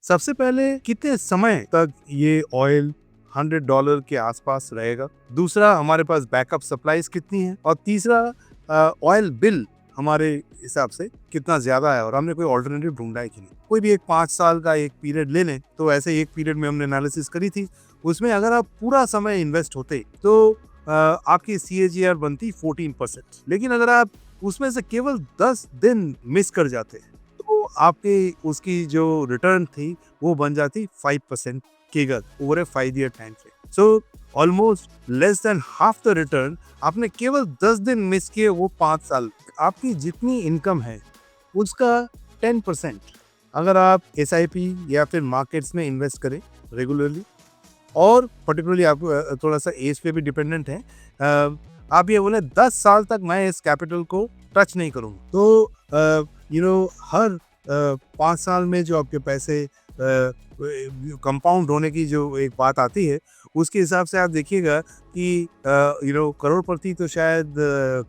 सबसे पहले कितने समय तक ये ऑयल $100 के आसपास रहेगा। दूसरा, हमारे पास बैकअप सप्लाईज कितनी है। और तीसरा, ऑयल बिल हमारे हिसाब से कितना ज्यादा है और हमने कोई ऑल्टरनेटिव ढूंढा है कि नहीं। कोई भी एक 5 साल का एक पीरियड ले लें, तो ऐसे एक पीरियड में हमने एनालिसिस करी थी। उसमें अगर आप पूरा समय इन्वेस्ट होते तो आपकी CAGR बनती 14%। लेकिन अगर आप उसमें से केवल 10 दिन मिस कर जाते तो आपकी उसकी जो रिटर्न थी वो बन जाती 5% CAGR over a 5 year time frame. So almost less than half the return आपने केवल 10 दिन मिस किए, वो 5 साल। आपकी जितनी इनकम है उसका 10% अगर आप SIP या फिर मार्केट्स में इन्वेस्ट करें रेगुलरली, और पर्टिकुलरली आप थोड़ा सा एज पे भी डिपेंडेंट है। आप ये बोले 10 साल तक मैं इस कैपिटल को टच नहीं करूँगा, तो हर 5 साल में जो आपके पैसे कंपाउंड होने की जो एक बात आती है, उसके हिसाब से आप देखिएगा कि करोड़पति तो शायद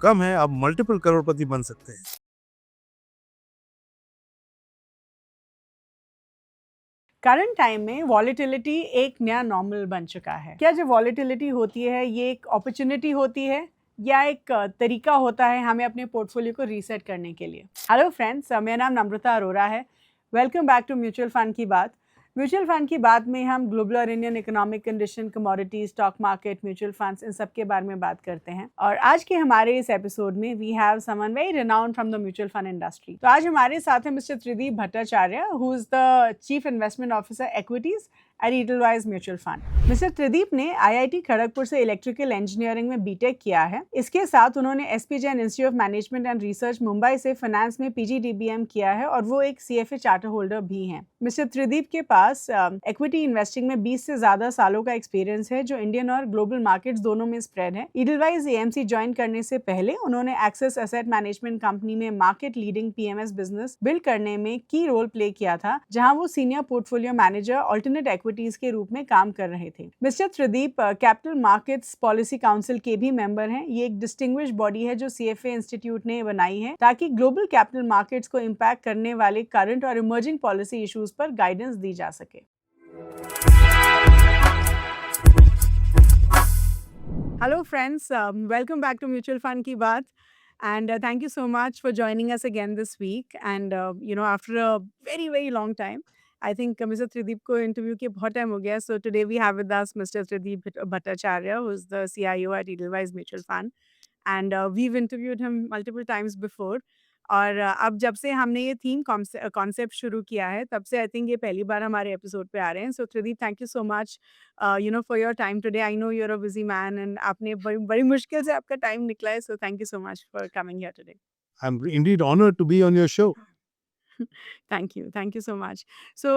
कम है, आप मल्टीपल करोड़पति बन सकते हैं। करंट टाइम में वॉलेटिलिटी एक नया नॉर्मल बन चुका है। क्या जो वॉलेटिलिटी होती है ये एक अपॉर्चुनिटी होती है या एक तरीका होता है हमें अपने पोर्टफोलियो को रीसेट करने के लिए? हेलो फ्रेंड्स, मेरा नाम नम्रता अरोरा है। Welcome back to mutual fund की बात। म्यूचुअल फंड की बात में हम ग्लोबल और Indian economic condition, commodity, stock market, mutual funds, इन सब के बारे में बात करते हैं। और आज के हमारे इस एपिसोड में we have someone very renowned from the mutual fund industry. तो आज हमारे साथ है mister Tridip Bhattacharya, who is the chief investment officer equities at Edelweiss mutual fund. Mister Tridip ने IIT खड़गपुर से इलेक्ट्रिकल इंजीनियरिंग में बीटेक किया है। इसके साथ उन्होंने SP Jain institute of management and research Mumbai से फाइनेंस में PGDBM किया है और वो एक CFA चार्टर होल्डर भी हैं। मिस्टर त्रिदीप के पास इक्विटी इन्वेस्टिंग में 20 से ज्यादा सालों का एक्सपीरियंस है, जो इंडियन और ग्लोबल मार्केट्स दोनों में स्प्रेड है। Edelweiss AMC ज्वाइन करने से पहले उन्होंने एक्सेस एसेट मैनेजमेंट कंपनी में market leading PMS business build करने में की रोल प्ले किया था, जहां वो senior portfolio manager alternate equities के रूप में काम कर रहे थे। Mister Tridip capital markets policy council के भी मेंबर हैं। ये एक डिस्टिंग्विश्ड बॉडी है जो CFA इंस्टीट्यूट ने बनाई है ताकि ग्लोबल कैपिटल मार्केट्स को इम्पैक्ट करने वाले करंट और इमर्जिंग पॉलिसी इश्यूज पर गाइडेंस दी जा सके। Hello friends, welcome back to Mutual Fund Ki Baat, and thank you so much for joining us again this week. And after a very long time, I think Mr. Trideep ko interview ke bahut time ho gaya. So today we have with us Mr. Trideep Bhattacharya, who is the CIO at Edelweiss Mutual Fund, and we've interviewed him multiple times before. और अब जब से हमने ये theme concept शुरू किया है, तब से आई थिंक ये पहली बार हमारे एपिसोड पे आ रहे हैं। So Tridip, thank you so much for your time today. I know you are a busy man and आपने बड़ी बड़ी मुश्किल से आपका टाइम निकला है, so thank you so much for coming here today. I'm indeed honored to be on your show. Thank you so much. So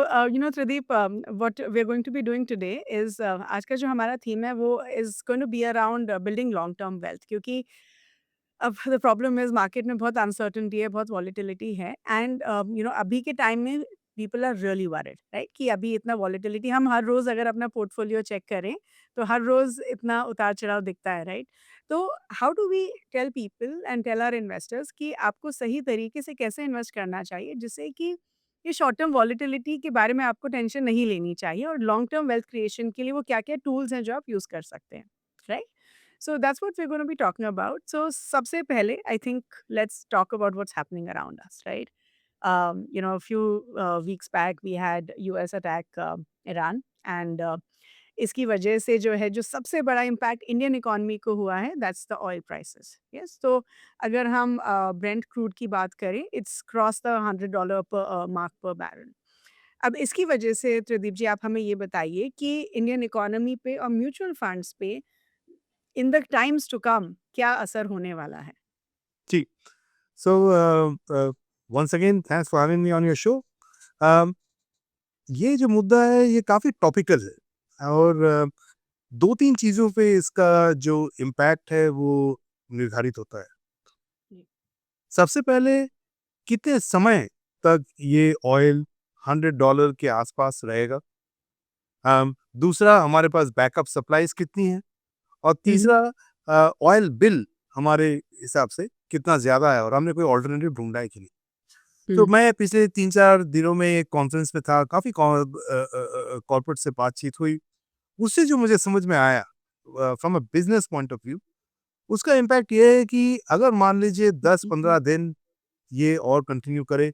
Trideep, what we're going to be doing today is आज का जो हमारा theme है वो is going to be around building long term wealth, क्योंकि अब the problem is market में बहुत अनसर्टेनिटी है, बहुत वॉलेटिलिटी है एंड अभी के टाइम में people are really worried, right? कि अभी इतना वॉलेटिलिटी, हम हर रोज़ अगर अपना पोर्टफोलियो चेक करें, तो हर रोज़ इतना उतार-चढ़ाव दिखता है, राइट? तो how do we tell people and tell our investors कि आपको सही तरीके से कैसे इन्वेस्ट करना चाहिए, जिससे कि ये शॉर्ट टर्म वॉलेटिलिटी के बारे में आपको टेंशन नहीं लेनी चाहिए, और लॉन्ग टर्म वेल्थ क्रिएशन के लिए वो क्या-क्या टूल्स हैं जो आप यूज़ कर सकते हैं, right? So that's what we're going to be talking about. So सबसे पहले I think let's talk about what's happening around us, right? A few weeks back we had US attack Iran, and इसकी वजह से जो है, जो सबसे बड़ा इम्पैक्ट इंडियन इकोनॉमी को हुआ है, that's the oil prices. Yes, तो अगर हम ब्रेंट क्रूड की बात करें, इट्स क्रॉस द $100 पर मार्क पर बैरल। अब इसकी वजह से त्रिदीप जी, आप हमें ये बताइए कि इंडियन इकोनॉमी पे और म्यूचुअल फंड्स पे in the times to come क्या असर होने वाला है? जी। So, once again, thanks for having me on your show. Um, ये जो मुद्दा है ये काफ़ी टॉपिकल है, और 2-3 चीज़ों पे इसका जो इम्पैक्ट है वो निर्धारित होता है। जी। सबसे पहले, कितने समय तक ये ऑयल $100 के आसपास रहेगा। दूसरा, हमारे पास बैकअप सप्लाईज कितनी है। और तीसरा, ऑयल बिल हमारे हिसाब से कितना ज़्यादा है और हमने कोई ऑल्टरनेटिव ढूंढा है कि नहीं। तो हुँ। मैं पिछले 3-4 दिनों में एक कॉन्फ्रेंस में था, काफ़ी कॉर्पोरेट से बातचीत हुई। उससे जो मुझे समझ में आया from a business point of view, उसका इम्पैक्ट ये है कि अगर मान लीजिए 10-15 दिन ये और कंटिन्यू करे,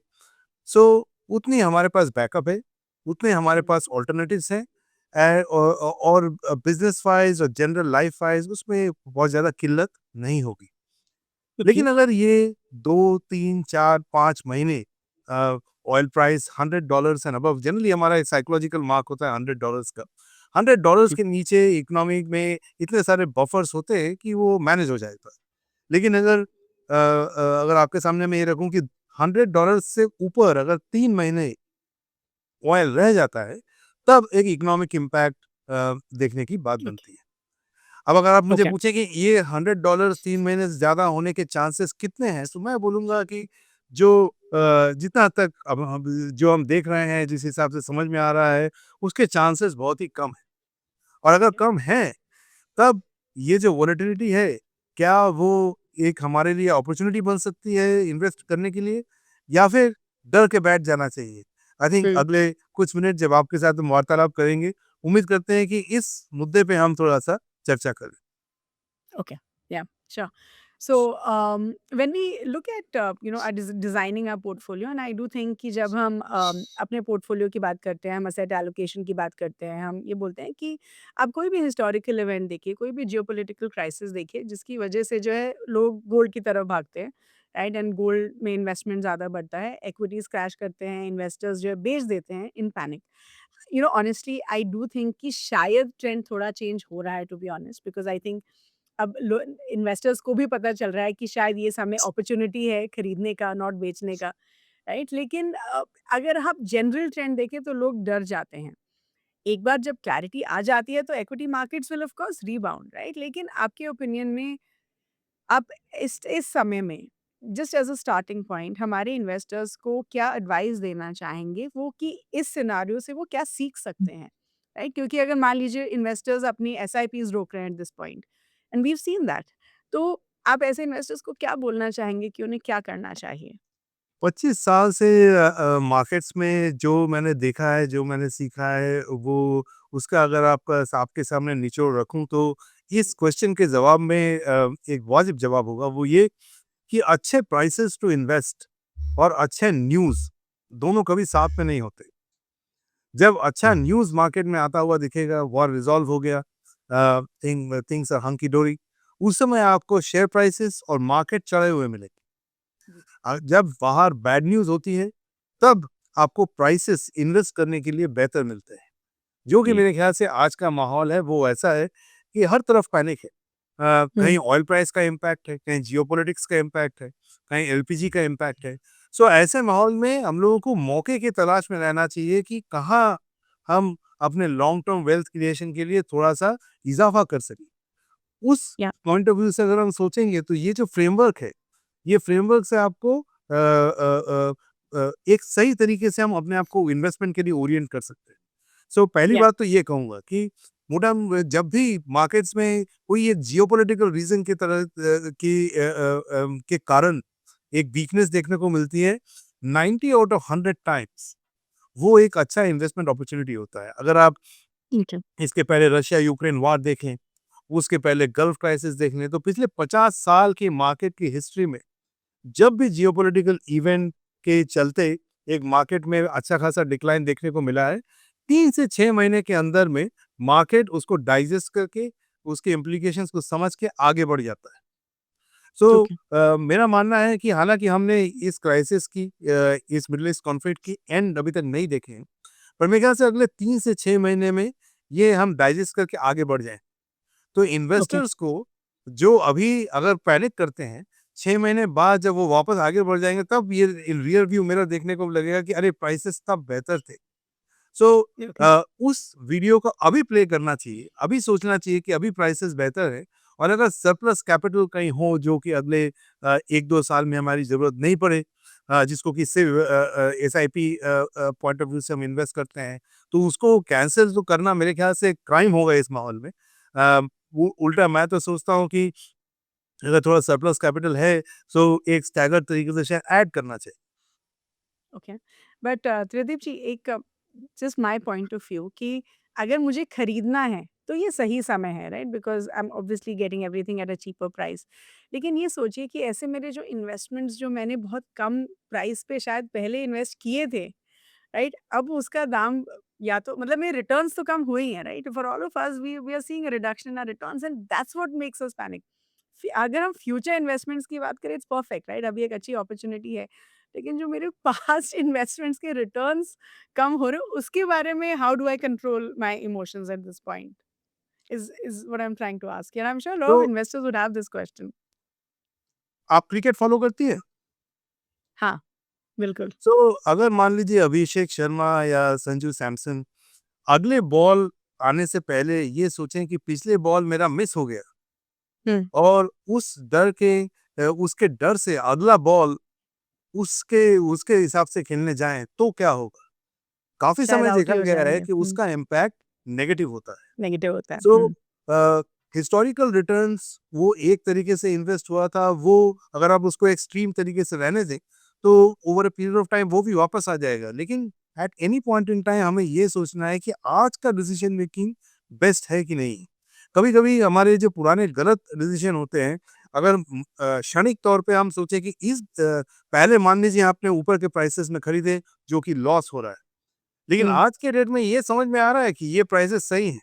सो उतनी हमारे पास बैकअप है, उतने हमारे हुँ। पास अल्टरनेटिव्स हैं और बिज़नेस वाइज़ और जनरल लाइफ़ वाइज़ उसमें बहुत ज़्यादा किल्लत नहीं होगी। ओके। लेकिन अगर ये 2, 3, 4, 5 महीने oil price $100 and above, generally हमारा एक साइकोलॉजिकल मार्क होता है $100 का। $100 हुँ। के नीचे इकोनॉमी में इतने सारे बफर्स होते हैं कि वो मैनेज हो जाएगा। लेकिन अगर आपके सामने मैं ये रखूँ कि $100 से ऊपर अगर 3 महीने ऑयल रह जाता है, तब एक इकोनॉमिक इम्पैक्ट देखने की बात बनती है। अब अगर आप मुझे ओके। पूछें कि ये $100 3 महीने से ज़्यादा होने के चांसेस कितने हैं? तो मैं बोलूँगा कि जितना तक अब जो हम देख रहे हैं, जिस हिसाब से समझ में आ रहा है, उसके चांसेस बहुत ही कम हैं। और अगर कम हैं, तब ये जो वोलेटिलिटी है, क्या वो एक हमारे लिए अपॉर्च्युनिटी बन सकती है इन्वेस्ट करने के लिए, या फिर डर के बैठ जाना चाहिए? आई थिंक हुँ। अगले कुछ मिनट जब आपके साथ हम वार्तालाप करेंगे, उम्मीद करते हैं कि इस मुद्दे पे हम थोड़ा-सा चर्चा करें। Okay. Yeah, sure. So, when we look at, our designing our portfolio, and I do think कि जब हम अपने पोर्टफोलियो की बात करते हैं, हम असेट एलोकेशन की बात करते हैं, हम ये बोलते हैं कि आप कोई भी हिस्टोरिकल इवेंट देखिए, कोई भी जियोपॉलिटिकल क्राइसिस देखिए, जिसकी वजह से जो है लोग गोल्ड की तरफ भागते हैं, राइट? एंड गोल्ड में इन्वेस्टमेंट ज़्यादा बढ़ता है, इक्विटीज़ क्रैश करते हैं, इन्वेस्टर्स जो है बेच देते हैं in panic. Honestly I do think कि शायद ट्रेंड थोड़ा चेंज हो रहा है, to be honest, because I think अब लो इन्वेस्टर्स को भी पता चल रहा है कि शायद ये समय अपॉर्च्युनिटी है खरीदने का, नॉट बेचने का, राइट? लेकिन अगर आप जनरल ट्रेंड देखें तो लोग डर जाते हैं। एक बार जब क्लैरिटी आ जाती है तो equity markets will of course rebound, right? लेकिन आपके ओपिनियन में आप इस समय में just as a starting point हमारे इन्वेस्टर्स को क्या एडवाइस देना चाहेंगे वो कि इस सिनेरियो से वो क्या सीख सकते हैं, राइट? क्योंकि अगर मान लीजिए इन्वेस्टर्स अपनी एसआईपीज़ रोक रहे हैं at this point and we have seen that, तो आप ऐसे इन्वेस्टर्स को क्या बोलना चाहेंगे कि उन्हें क्या करना चाहिए? 25 साल से मार्केट्स में जो मैंने देखा है, जो मैंने सीखा है, वो उसका अगर आपके सामने निचोड़ रखूँ, तो इस क्वेश्चन के जवाब में एक वाजिब जवाब होगा, वो ये कि अच्छे प्राइसेस टू इन्वेस्ट और अच्छे न्यूज़ दोनों कभी साथ में नहीं होते। जब अच्छा न्यूज़ मार्केट में आता हुआ दिखेगा, वॉर रिज़ॉल्व हो गया, थिंग्स आर हंकी डोरी, उस समय आपको शेयर प्राइसेस और मार्केट चढ़े हुए मिलेंगे। जी। जब बाहर बैड न्यूज़ होती है, तब आपको प्राइसेस इन्वेस्ट करने के लिए बेहतर मिलते हैं। जो कि जी। मेरे ख़्याल से आज का माहौल है, वो ऐसा है कि हर तरफ पैनिक है। हुँ। कहीं ऑयल प्राइस का इम्पैक्ट है, कहीं जियोपॉलिटिक्स का इम्पैक्ट है, कहीं एलपीजी का इम्पैक्ट है। सो ऐसे माहौल में हम लोगों को मौके की तलाश में रहना चाहिए कि कहाँ हम अपने लॉन्ग टर्म वेल्थ क्रिएशन के लिए थोड़ा-सा इज़ाफ़ा कर सकें। उस या पॉइंट ऑफ व्यू से अगर हम सोचेंगे, तो ये जो फ्रेमवर्क है, ये फ्रेमवर्क से आपको एक सही तरीके से हम अपने आप को इन्वेस्टमेंट के लिए ओरिएंट कर सकते हैं। सो पहली या बात तो ये कहूँगा कि जब भी मार्केट्स में कोई एक जियोपॉलिटिकल रीज़न की तरह के कारण एक वीकनेस देखने को मिलती है, 90 आउट ऑफ 100 टाइम्स वो एक अच्छा इन्वेस्टमेंट अपॉर्च्युनिटी होता है। अगर आप ठीक है। इसके पहले रशिया-यूक्रेन वॉर देखें, उसके पहले गल्फ क्राइसिस देख लें, तो पिछले 50 साल की मार्केट की हिस्ट्री में जब भी जियोपॉलिटिकल इवेंट के चलते एक मार्केट में अच्छा खासा डिक्लाइन देखने को मिला है, 3 से 6 महीने के अंदर में मार्केट उसको डाइजेस्ट करके, उसके इम्प्लीकेशंस को समझ के आगे बढ़ जाता है। So okay. मेरा मानना है कि हालाँकि हमने इस क्राइसिस की इस मिडल ईस्ट कॉन्फ्लिक्ट की एंड अभी तक नहीं देखे हैं, पर मेरे ख्याल से अगले 3 से 6 महीने में ये हम डाइजेस्ट करके आगे बढ़ जाएँ। तो ओके। इन्वेस्टर्स को जो अभी अगर पैनिक करते हैं, 6 महीने बाद जब वो वापस आगे बढ़ जाएँगे, तब ये इन रियर व्यू मिरर देखने को लगेगा कि अरे! प्राइसेस तब बेहतर थे। So okay. उस वीडियो को अभी प्ले करना चाहिए, अभी सोचना चाहिए कि अभी प्राइसेस बेहतर है, और अगर सरप्लस कैपिटल कहीं हो जो कि अगले 1-2 साल में हमारी ज़रूरत नहीं पड़े, जिसको कि सिर्फ़ एसआईपी पॉइंट ऑफ व्यू से हम इन्वेस्ट करते हैं, तो उसको कैंसल तो करना मेरे ख़्याल से क्राइम होगा इस माहौल में। अ, उ उल्टा मैं तो सोचता हूँ कि अगर थोड़ा सरप्लस कैपिटल है, तो एक स्टैगर्ड तरीके से शायद ऐड करना चाहिए। ओके। बट त्रिदीप जी, एक just my point of view कि अगर मुझे खरीदना है तो ये सही समय है, right? Because I am obviously getting everything at a cheaper price. लेकिन ये सोचिए कि ऐसे मेरे जो इन्वेस्टमेंट्स जो मैंने बहुत कम प्राइस पे शायद पहले इन्वेस्ट किए थे, राइट? अब उसका दाम या तो मतलब मेरे रिटर्न्स तो कम हुए ही हैं, right? For all of us we are seeing a reduction in our returns and that's what makes us panic. अगर हम फ्यूचर इन्वेस्टमेंट्स की बात करें, इट्स परफेक्ट, राइट? अभी एक अच्छी अपॉर्च्युनिटी है। लेकिन जो मेरे पास्ट इन्वेस्टमेंट्स के रिटर्न्स कम हो रहे हैं, उसके बारे में how do I control my emotions at this point? Is what I am trying to ask, and I am sure lot तो of investors would have this question. आप क्रिकेट फॉलो करती है? हाँ, बिल्कुल। तो अगर मान लीजिए अभिषेक शर्मा या संजू सैमसन अगले बॉल आने से पहले ये सोचें कि पिछले बॉल मेरा मिस हो गया हुँ, और उसके डर से अगला बॉल उसके उसके हिसाब से खेलने जाएं तो क्या होगा? काफी शायद समय आउट ही देखा हो गया है जाएँगे। कि हुँ, उसका इम्पैक्ट नेगेटिव होता है। नेगेटिव होता है। सो हुँ, हिस्टोरिकल रिटर्न्स वो एक तरीके से इन्वेस्ट हुआ था, वो अगर आप उसको एक्सट्रीम तरीके से रहने दें तो over a period of time वो भी वापस आ जाएगा। लेकिन at any point in time हमें ये सोचना है कि आज का डिसीजन मेकिंग बेस्ट है कि नहीं। कभी कभी हमारे जो पुराने गलत डिसीजन होते हैं, अगर क्षणिक तौर पे हम सोचें कि पहले मान लीजिए आपने ऊपर के प्राइसेस में खरीदे जो कि लॉस हो रहा है, लेकिन हुँ, आज के डेट में ये समझ में आ रहा है कि ये प्राइसेस सही हैं,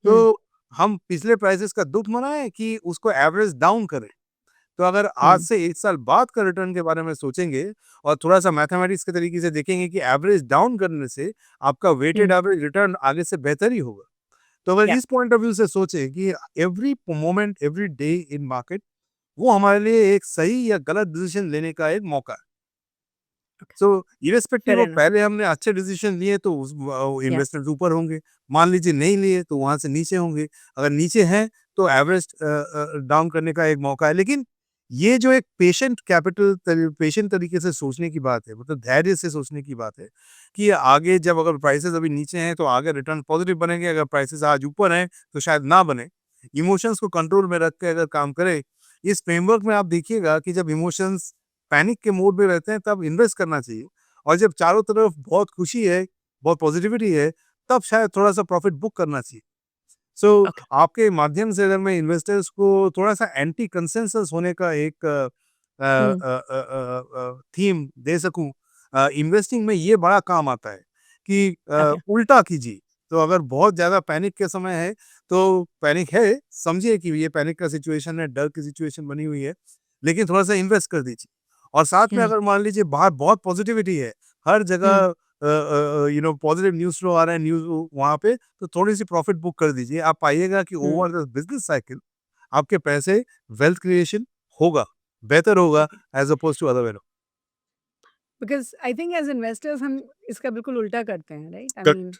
हुँ, तो हम पिछले प्राइसेस का दुःख मनाएँ कि उसको एवरेज डाउन करें? तो अगर आज हुँ, से 1 साल बाद का रिटर्न के बारे में सोचेंगे और थोड़ा-सा मैथमेटिक्स के तरीके से देखेंगे कि एवरेज डाउन करने से आपका वेटेड हुँ, एवरेज रिटर्न आगे से बेहतर ही होगा। तो अगर या इस पॉइंट ऑफ व्यू से सोचें कि every moment, every day in market वो हमारे लिए एक सही या गलत डिसीजन लेने का एक मौका है। Okay, so irrespective fair of enough. पहले हमने अच्छे डिसीजन लिए तो या इन्वेस्टमेंट ऊपर होंगे, मान लीजिए नहीं लिए तो वहाँ से नीचे होंगे। अगर नीचे हैं तो एवरेज डाउन करने का एक मौका है। लेकिन ये जो एक पेशेंट तरीके से सोचने की बात है, मतलब धैर्य से सोचने की बात है कि आगे जब अगर प्राइसेस अभी नीचे हैं तो आगे रिटर्न पॉजिटिव बनेंगे, अगर प्राइसेस आज ऊपर हैं तो शायद ना बने। इमोशंस को कंट्रोल में रख के अगर काम करें, इस फ्रेमवर्क में आप देखिएगा कि जब इमोशंस पैनिक के मोड में रहते हैं तब इन्वेस्ट करना चाहिए, और जब चारों तरफ बहुत खुशी है, बहुत पॉजिटिविटी है, तब शायद थोड़ा-सा प्रॉफिट बुक करना चाहिए। So okay. आपके माध्यम से अगर मैं इन्वेस्टर्स को थोड़ा-सा एंटी कंसेंसस होने का एक हुँ, थीम दे सकूँ, इन्वेस्टिंग में ये बड़ा काम आता है कि ओके। उल्टा कीजिए। तो अगर बहुत ज़्यादा पैनिक के समय है, तो पैनिक है, समझिए कि ये पैनिक का सिचुएशन है, डर की सिचुएशन बनी हुई है, लेकिन थोड़ा-सा इन्वेस्ट कर दीजिए। और साथ में हुँ, अगर मान लीजिए बाहर बहुत पॉजिटिविटी है, हर जगह हुँ, पॉजिटिव न्यूज़ फ्लो आ रहा है न्यूज़ वहाँ पे, तो थोड़ी-सी प्रॉफिट बुक कर दीजिए। आप पाइएगा कि um, over the business cycle आपके पैसे वेल्थ क्रिएशन होगा, बेहतर होगा okay. As opposed to other way. Because I think as investors हम इसका बिल्कुल उल्टा करते हैं, right? I mean correct.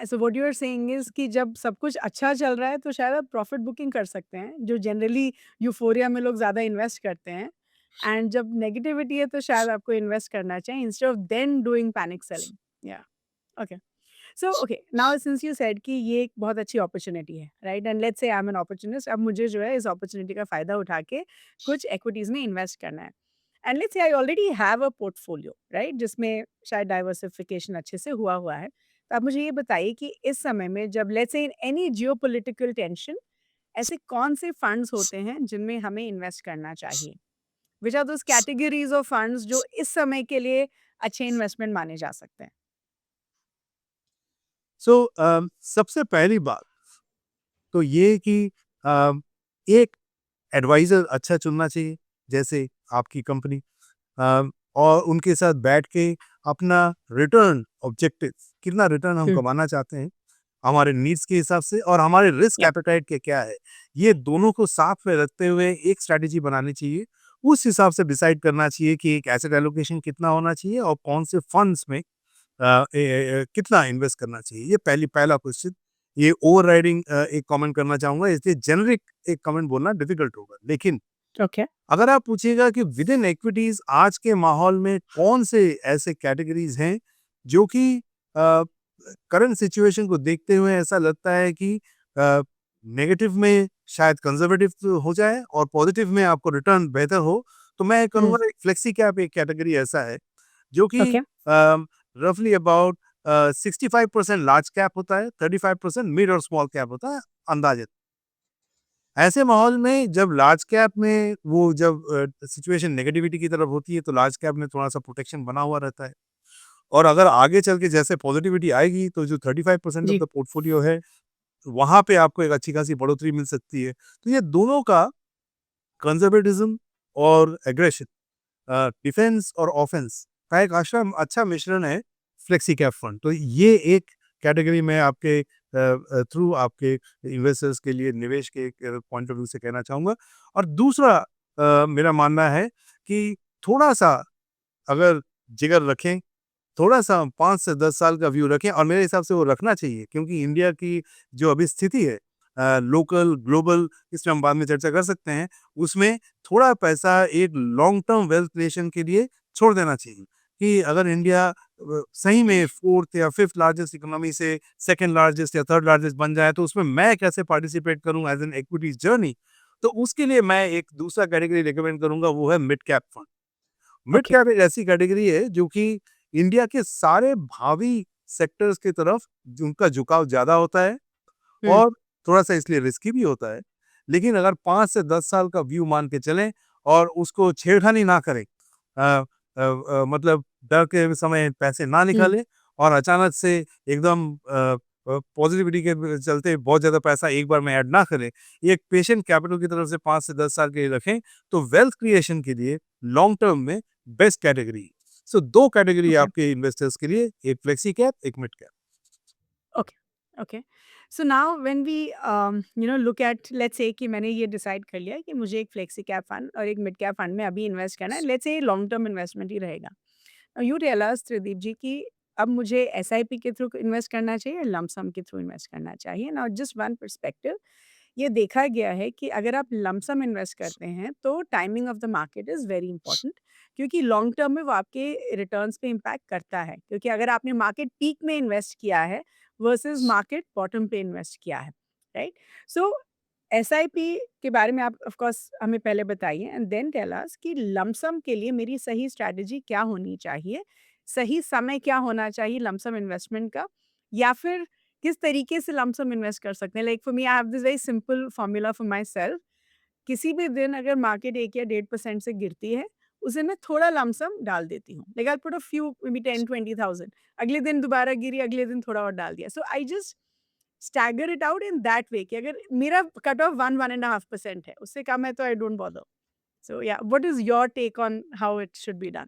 So what you are saying is कि जब सब कुछ अच्छा चल रहा है तो शायद आप प्रॉफिट बुकिंग कर सकते हैं, जो जनरली यूफ़ोरिया में लोग ज़्यादा इन्वेस्ट करते हैं। एंड जब नेगेटिविटी है तो शायद आपको इन्वेस्ट करना चाहिए instead of then doing panic selling. Yeah okay. So okay, now since you said कि ये एक बहुत अच्छी अपॉर्च्युनिटी है, right? And let's say I am N अपॉर्च्युनिस्ट, अब मुझे जो है इस अपॉर्च्युनिटी का फ़ायदा उठा के कुछ इक्विटीज़ में इन्वेस्ट करना है। And let's say I already have a portfolio, right? जिसमें शायद डाइवर्सिफिकेशन अच्छे से हुआ हुआ है। तो आप मुझे ये बताइए कि इस समय में जब let's say in any geopolitical tension, ऐसे कौन से फंड्स होते हैं जिनमें हमें इन्वेस्ट करना चाहिए? Which are those categories of funds जो इस समय के लिए अच्छे इन्वेस्टमेंट माने जा सकते हैं? सो सबसे पहली बात तो ये कि अ, एक एडवाइज़र अच्छा चुनना चाहिए, जैसे आपकी कंपनी, अ, और उनके साथ बैठ के अपना रिटर्न ऑब्जेक्टिव, कितना रिटर्न हम हुँ, कमाना चाहते हैं, हमारे नीड्स के हिसाब से और हमारे रिस्क या एपेटाइट के क्या है, ये दोनों को साथ में रखते हुए एक स्ट्रैटेजी बनानी चाहिए। उस हिसाब से डिसाइड करना चाहिए कि एक एसेट एलोकेशन कितना होना चाहिए और कौन से फंड्स में कितना इन्वेस्ट करना चाहिए। ये पहला क्वेश्चन। ये ओवरराइडिंग एक कमेंट करना चाहूँगा, इसलिए जेनेरिक एक कमेंट बोलना डिफिकल्ट होगा। लेकिन ओके। अगर आप पूछिएगा कि विद इन इक्विटीज़ आज के माहौल में कौन से ऐसे कैटेगरीज़ हैं जो कि करंट सिचुएशन को देखते हुए ऐसा लगता है कि अ, नेगेटिव में शायद कंज़र्वेटिव तो हो जाए और पॉजिटिव में आपको रिटर्न बेहतर हो, तो मैं हुँ, करूँगा फ्लेक्सी कैप एक कैटेगरी ऐसा है जो कि ओके, रफली अबाउट 65% लार्ज कैप होता है, 35% मिड और स्मॉल कैप होता है अंदाजित। ऐसे माहौल में जब लार्ज कैप में वो जब सिचुएशन नेगेटिविटी की तरफ होती है तो लार्ज कैप में थोड़ा सा प्रोटेक्शन बना हुआ रहता है। और अगर आगे चल के जैसे पॉजिटिविटी आएगी तो जो 35% ऑफ जी, द पोर्टफोलियो है वहाँ पे आपको एक अच्छी खासी बढ़ोतरी मिल सकती है। तो ये दोनों का कंज़र्वेटिज़्म और एग्रेशन, डिफेंस और ऑफेंस का एक अच्छा मिश्रण है फ्लेक्सी कैप फंड। तो ये एक कैटेगरी मैं आपके थ्रू आपके इन्वेस्टर्स के लिए निवेश के पॉइंट ऑफ व्यू से कहना चाहूँगा। और दूसरा मेरा मानना है कि थोड़ा-सा अगर जिगर रखें, थोड़ा-सा 5 से 10 साल का व्यू रखें और मेरे हिसाब से वो रखना चाहिए क्योंकि इंडिया की जो अभी स्थिति है लोकल, ग्लोबल इसमें हम बाद में चर्चा कर सकते हैं, उसमें थोड़ा पैसा एक लॉन्ग टर्म वेल्थ क्रिएशन के लिए छोड़ देना चाहिए कि अगर इंडिया सही में 4th या 5th लार्जेस्ट इकोनॉमी से 2nd लार्जेस्ट या 3rd लार्जेस्ट बन जाए तो उसमें मैं कैसे पार्टिसिपेट करूँ एज़ एन इक्विटीज़ जर्नी? तो उसके लिए मैं एक दूसरा कैटेगरी रिकमेंड करूँगा वो है mid cap fund. Mid okay, cap एक ऐसी कैटेगरी है जो कि इंडिया के सारे भावी सेक्टर्स की तरफ उनका झुकाव ज़्यादा होता है हुँ, और थोड़ा-सा इसलिए रिस्की भी होता है। लेकिन अगर 5 से 10 साल का व्यू मान के चलें और उसको छेड़खानी ना करें मतलब डर के समय पैसे ना हुँ, निकालें और अचानक से एकदम पॉज़िटिविटी के चलते बहुत ज़्यादा पैसा एक बार में ऐड ना करें। एक पेशेंट कैपिटल की तरफ से 5 से 10 साल के लिए रखें, तो वेल्थ क्रिएशन के लिए लॉन्ग टर्म में best category. So 2 category okay, आपके इन्वेस्टर्स के लिए, एक फ्लेक्सी कैप, एक mid cap. Okay, okay. So now when we look at let's say कि मैंने ये डिसाइड कर लिया है कि मुझे एक फ्लेक्सी कैप फंड और एक मिड कैप फंड में अभी इन्वेस्ट करना है। Let's say long term investment ही रहेगा। You tell us Tridip ji कि अब मुझे एसआईपी के थ्रू इन्वेस्ट करना चाहिए या लंप सम के थ्रू इन्वेस्ट करना चाहिए? नाउ जस्ट वन पर्सपेक्टिव, ये देखा गया है कि अगर आप लंप सम इन्वेस्ट करते हैं तो timing of the market is very important, क्योंकि लॉन्ग टर्म में वो आपके रिटर्न्स पे इम्पैक्ट करता है, क्योंकि अगर आपने मार्केट पीक में इन्वेस्ट किया है वर्सेस मार्केट बॉटम पे इन्वेस्ट किया है, राइट? सो एसआईपी के बारे में आप ऑफ कोर्स हमें पहले बताइए एंड देन टेल अस कि लंप सम के लिए मेरी सही स्ट्रैटेजी क्या होनी चाहिए? सही समय क्या होना चाहिए लंप सम इन्वेस्टमेंट का? या फिर किस तरीके से लंप सम इन्वेस्ट कर सकते हैं? Like for me I have this very simple formula for my self. किसी भी दिन अगर मार्केट 1 या 1.5% से गिरती है, उस दिन मैं थोड़ा लंप सम डाल देती हूँ। Like I will put a few may be 10-20,000, अगले दिन दोबारा गिरी, अगले दिन थोड़ा और डाल दिया। So I just stagger it out in that way कि अगर मेरा कट ऑफ 1-1.5% है, उससे कम है तो I don't bother. So yeah what is your take on how it should be done?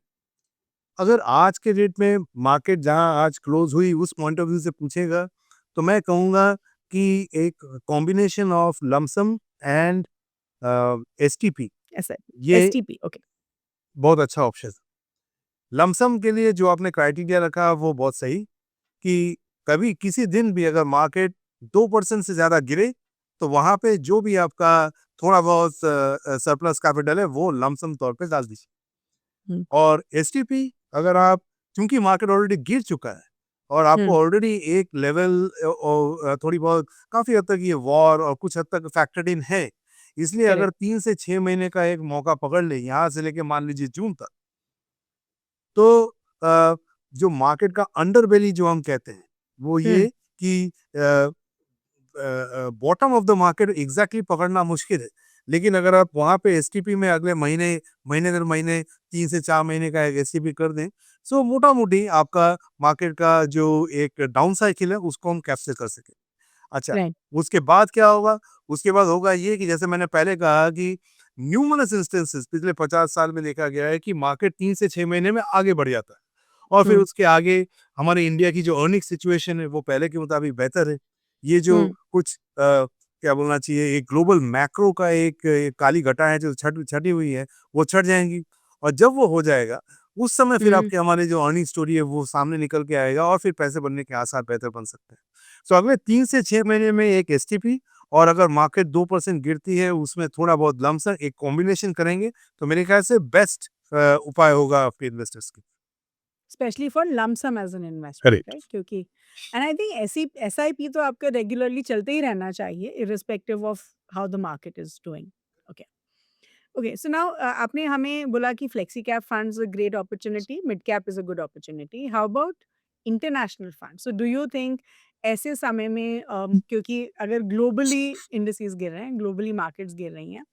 अगर आज के डेट में मार्केट जहाँ आज क्लोज़ हुई उस पॉइंट ऑफ व्यू से पूछेगा, तो मैं कहूँगा कि एक combination of lump sum and STP ऐसा ये एसटीपी ओके। बहुत अच्छा ऑप्शन है। लम्प सम के लिए जो आपने क्राइटेरिया रखा वो बहुत सही कि कभी किसी दिन भी अगर मार्केट 2% से ज़्यादा गिरे, तो वहाँ पे जो भी आपका थोड़ा बहुत सरप्लस कैपिटल है वो लम्प सम तौर पे डाल दीजिए। हुँ, और एसटीपी अगर आप क्योंकि मार्केट ऑलरेडी गिर चुका है और आपको हुँ, ऑलरेडी एक लेवल थोड़ी बहुत काफ़ी हद तक ये वॉर और कुछ हद तक फैक्टर्ड इन है। इसलिए अगर करेक्ट। 3 से 6 महीने का एक मौका पकड़ लें, यहाँ से लेके मान लीजिए जून तक, तो जो मार्केट का अंडरबेली जो हम कहते हैं, वो हुँ, ये कि bottom of the market exactly पकड़ना मुश्किल है। लेकिन अगर आप वहाँ पे एसटीपी में अगले महीने, महीने दर महीने 3 से 4 महीने का एक एसटीपी कर दें, सो मोटा-मोटी आपका मार्केट का जो एक डाउन साइकिल है, उसको हम कैप्चर कर सकें। अच्छा, राइट। उसके बाद क्या होगा? उसके बाद होगा ये कि जैसे मैंने पहले कहा कि न्यूमरस इंस्टेंसेस पिछले 50 साल में देखा गया है कि मार्केट 3 से 6 महीने में आगे बढ़ जाता है और फिर हुँ, उसके आगे हमारे इंडिया की जो अर्निंग सिचुएशन है, वो पहले के मुताबिक बेहतर है। ये जो हुँ, कुछ क्या बोलना चाहिए, एक ग्लोबल मैक्रो का एक काली घटा है जो छटी हुई है, वो छट जाएँगी और जब वो हो जाएगा, उस समय फिर हुँ। आपके हमारे जो अर्निंग स्टोरी है, वो सामने निकल के आएगा और फिर पैसे बनने के आसार बेहतर बन सकते हैं। सो अगले 3 से 6 महीने में एक एसटीपी और अगर मार्केट 2% गिरती है, उसमें थोड़ा बहुत लमसम एक कॉम्बिनेशन करेंगे, तो मेरे ख्याल से बेस्ट उपाय होगा आपके इन्वेस्टर्स के। Specially for lump sum as an investment, correct. Right? क्योंकि and I think SE SIP तो आपका रेगुलरली चलते ही रहना चाहिए irrespective of how the market is doing. Okay, okay, so now आपने हमें बोला कि flexi cap funds a great opportunity, mid cap is a good opportunity. How about international funds? So do you think ऐसे समय में क्योंकि अगर globally indices गिर रहे हैं, ग्लोबली मार्केट्स गिर रही हैं,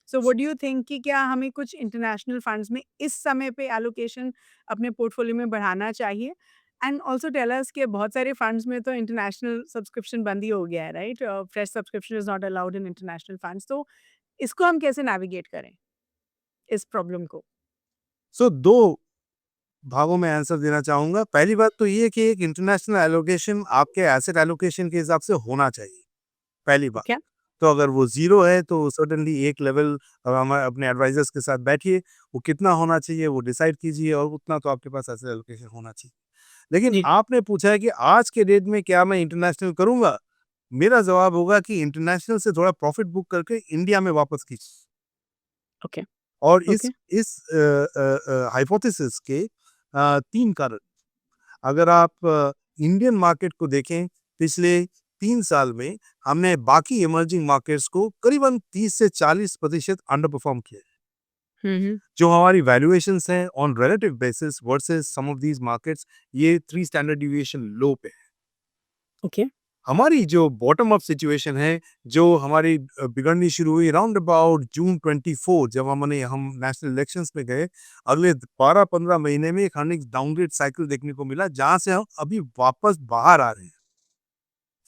so what do you think कि क्या हमें कुछ इंटरनेशनल फंड्स में इस समय पे एलोकेशन अपने पोर्टफोलियो में बढ़ाना चाहिए? एंड ऑल्सो टेल अस कि बहुत सारे फंड्स में तो इंटरनेशनल सब्सक्रिप्शन बंद ही हो गया है, right? Fresh subscription is not allowed in international funds, तो इसको हम कैसे नेविगेट करें? इस प्रॉब्लम को? सो 2 भागों में आंसर देना चाहूँगा। पहली बात तो ये है कि एक इंटरनेशनल एलोकेशन आपके एसेट एलोकेशन के हिसाब से होना चाहिए, पहली बात। ठीक है? तो अगर वो ज़ीरो है तो सर्टेनली एक लेवल हमारे अपने एडवाइज़र्स के साथ बैठिए, वो कितना होना चाहिए वो डिसाइड कीजिए और उतना तो आपके पास एसेट एलोकेशन होना चाहिए। लेकिन जी। आपने पूछा है कि आज के डेट में क्या मैं इंटरनेशनल करूँगा? मेरा जवाब होगा कि इंटरनेशनल से थोड़ा प्रॉफ़िट बुक करके इंडिया में वापस कीजिए। ओके, और ओके। इस हाइपोथेसिस के 3 कारण। अगर आप इंडियन मार्केट को देखें, पिछले 3 साल में हमने बाकी इमर्जिंग मार्केट्स को करीबन 30 से 40% अंडर परफॉर्म किया है। हुँ, हुँ। जो हमारी वैल्यूएशंस हैं on relative basis versus some of these markets, ये 3 स्टैंडर्ड डिविएशन लो पे है। ओके। हमारी जो बॉटम अप सिचुएशन है, जो हमारी बिगड़नी शुरू हुई राउंड अबाउट जून 24 जब हम नेशनल इलेक्शंस में गए, अगले 12-15 महीने में एक हमें डाउनग्रेड साइकिल देखने को मिला, जहाँ से हम अभी वापस बाहर आ रहे हैं।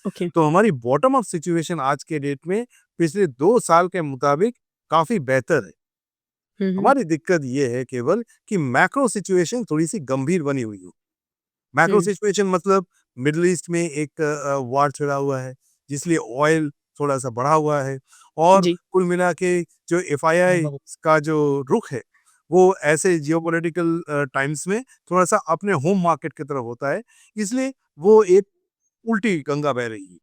ओके। तो हमारी बॉटम अप सिचुएशन आज के डेट में पिछले 2 साल के मुताबिक काफ़ी बेहतर है। हुँ, हुँ। हमारी दिक्कत ये है केवल कि मैक्रो सिचुएशन थोड़ी-सी गंभीर बनी हुई है। मैक्रो हुँ। सिचुएशन मतलब मिडल ईस्ट में एक वार छिड़ा हुआ है, जिसलिए ऑयल थोड़ा-सा बढ़ा हुआ है और जी। कुल मिला के जो एफआईआई का जो रुख है, वो ऐसे जियोपॉलिटिकल टाइम्स में थोड़ा-सा अपने होम मार्केट की तरफ होता है, इसलिए वो एक उल्टी गंगा बह रही है।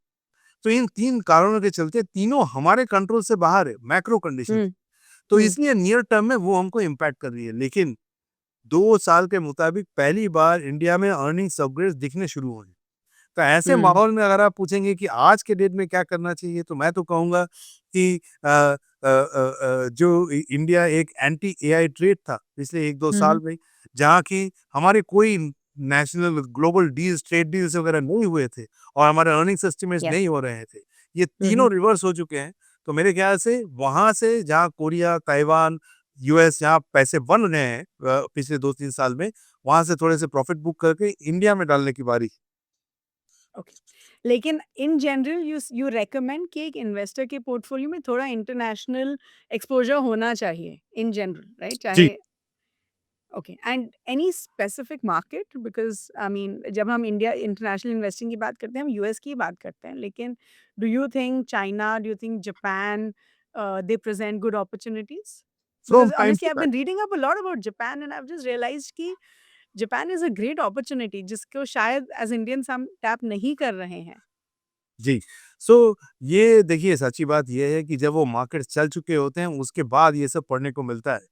तो इन 3 कारणों के चलते तीनों हमारे कंट्रोल से बाहर है, मैक्रो कंडीशन। हुँ, तो हुँ। इसलिए नियर टर्म में वो हमको इम्पैक्ट कर रही है। लेकिन 2 साल के मुताबिक पहली बार इंडिया में अर्निंग्स अपग्रेड्स दिखने शुरू हुए हैं। तो ऐसे हुँ। माहौल में अगर आप पूछेंगे कि आज के डेट में क्या करना चाहिए, तो मैं तो कहूँगा कि जो इंडिया एक एंटी एआई ट्रेड था पिछले 1-2 हुँ, साल हुँ। में, जहाँ की हमारे कोई national global deals, trade deals वगैरह नहीं हुए थे और हमारे अर्निंग्स एस्टिमेट्स येस। नहीं हो रहे थे। ये हुँ, हुँ। तीनों रिवर्स हो चुके हैं। तो मेरे ख्याल से वहाँ से जहाँ कोरिया, ताइवान, यूएस जहाँ पैसे बन रहे हैं पिछले 2-3 साल में, वहाँ से थोड़े से प्रॉफिट बुक करके इंडिया में डालने की बारी। ओके। लेकिन इन जनरल यू रिकमेंड कि एक इन्वेस्टर के पोर्टफोलियो में थोड़ा इंटरनेशनल एक्सपोज़र होना चाहिए इन जनरल, राइट? जी। चाहे okay, and any specific market? Because I mean जब हम इंडिया इंटरनेशनल इन्वेस्टिंग की बात करते हैं, हम यूएस की बात करते हैं, लेकिन do you think China, do you think Japan they present good opportunities? From Because time honestly, to I've time. been reading up a lot about Japan and I've just realized कि Japan is a great opportunity जिसको शायद as Indians हम tap नहीं कर रहे हैं। जी। सो ये देखिए सच्ची बात ये है कि जब वो मार्केट चल चुके होते हैं उसके बाद ये सब पढ़ने को मिलता है।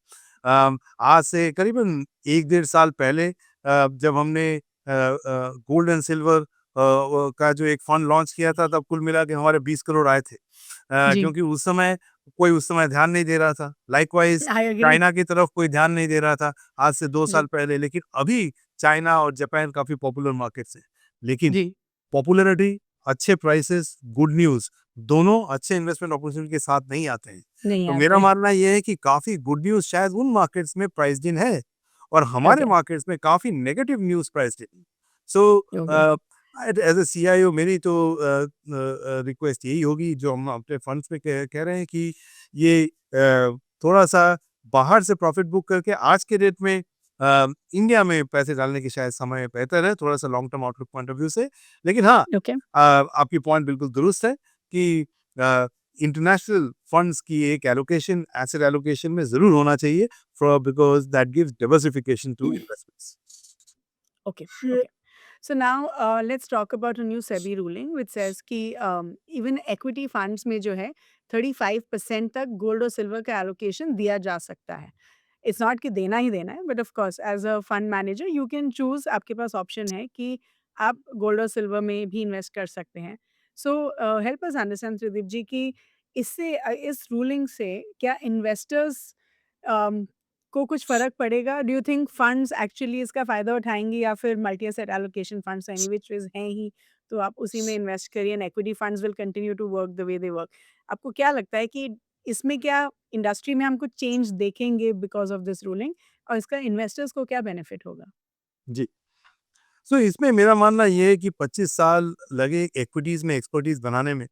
आज से करीबन 1 डेढ़ साल पहले जब हमने गोल्ड एंड सिल्वर का जो एक फंड लॉन्च किया था तब कुल मिला के हमारे 20 करोड़ आए थे। जी, क्योंकि उस समय ध्यान नहीं दे रहा था। Likewise I agree. चाइना की तरफ कोई ध्यान नहीं दे रहा था आज से 2 साल जी, पहले। लेकिन अभी चाइना और जापान काफ़ी पॉपुलर मार्केट्स हैं। लेकिन जी, पॉपुलैरिटी, अच्छे प्राइसेस, गुड न्यूज़ दोनों अच्छे इन्वेस्टमेंट अपॉर्चुनिटी के साथ नहीं आते हैं। नहीं तो मेरा आते। मानना ये है कि काफ़ी गुड न्यूज़ शायद उन मार्केट्स में प्राइस्ड इन है और हमारे ओके, मार्केट्स में काफ़ी negative news priced in. So okay, as a CIO मेरी तो रिक्वेस्ट यही होगी जो हम अपने फंड्स में कह कह रहे हैं कि ये थोड़ा-सा बाहर से प्रॉफिट बुक करके आज के डेट में इंडिया में पैसे डालने की शायद समय बेहतर है, थोड़ा-सा long term outlook point of view से। लेकिन हाँ, ओके, आपकी पॉइंट बिल्कुल दुरुस्त है कि इंटरनेशनल फंड्स की एक एलोकेशन, एसेट एलोकेशन में ज़रूर होना चाहिए for because that gives diversification to investments. Okay, okay. So now let's talk about a new SEBI ruling which says कि even equity funds में जो है 35% तक गोल्ड और सिल्वर का एलोकेशन दिया जा सकता है। इट्स नॉट कि देना ही देना है, but of course as a fund manager you can choose, आपके पास ऑप्शन है कि आप गोल्ड और सिल्वर में भी इन्वेस्ट कर सकते हैं। So help us understand Tridip ji कि इस रूलिंग से क्या इन्वेस्टर्स को कुछ फ़र्क पड़ेगा? Do you think funds actually इसका फ़ायदा उठाएँगे या फिर multi asset allocation funds any which ways हैं ही, तो आप उसी में इन्वेस्ट करिए and equity funds will continue to work the way they work. आपको क्या लगता है कि इसमें क्या इंडस्ट्री में हम कुछ चेंज देखेंगे बिकॉज़ ऑफ दिस रूलिंग और इसका इन्वेस्टर्स को क्या बेनिफिट होगा? जी। सो इसमें मेरा मानना ये है कि 25 साल लगे इक्विटीज़ में एक्सपर्टीज़ बनाने में।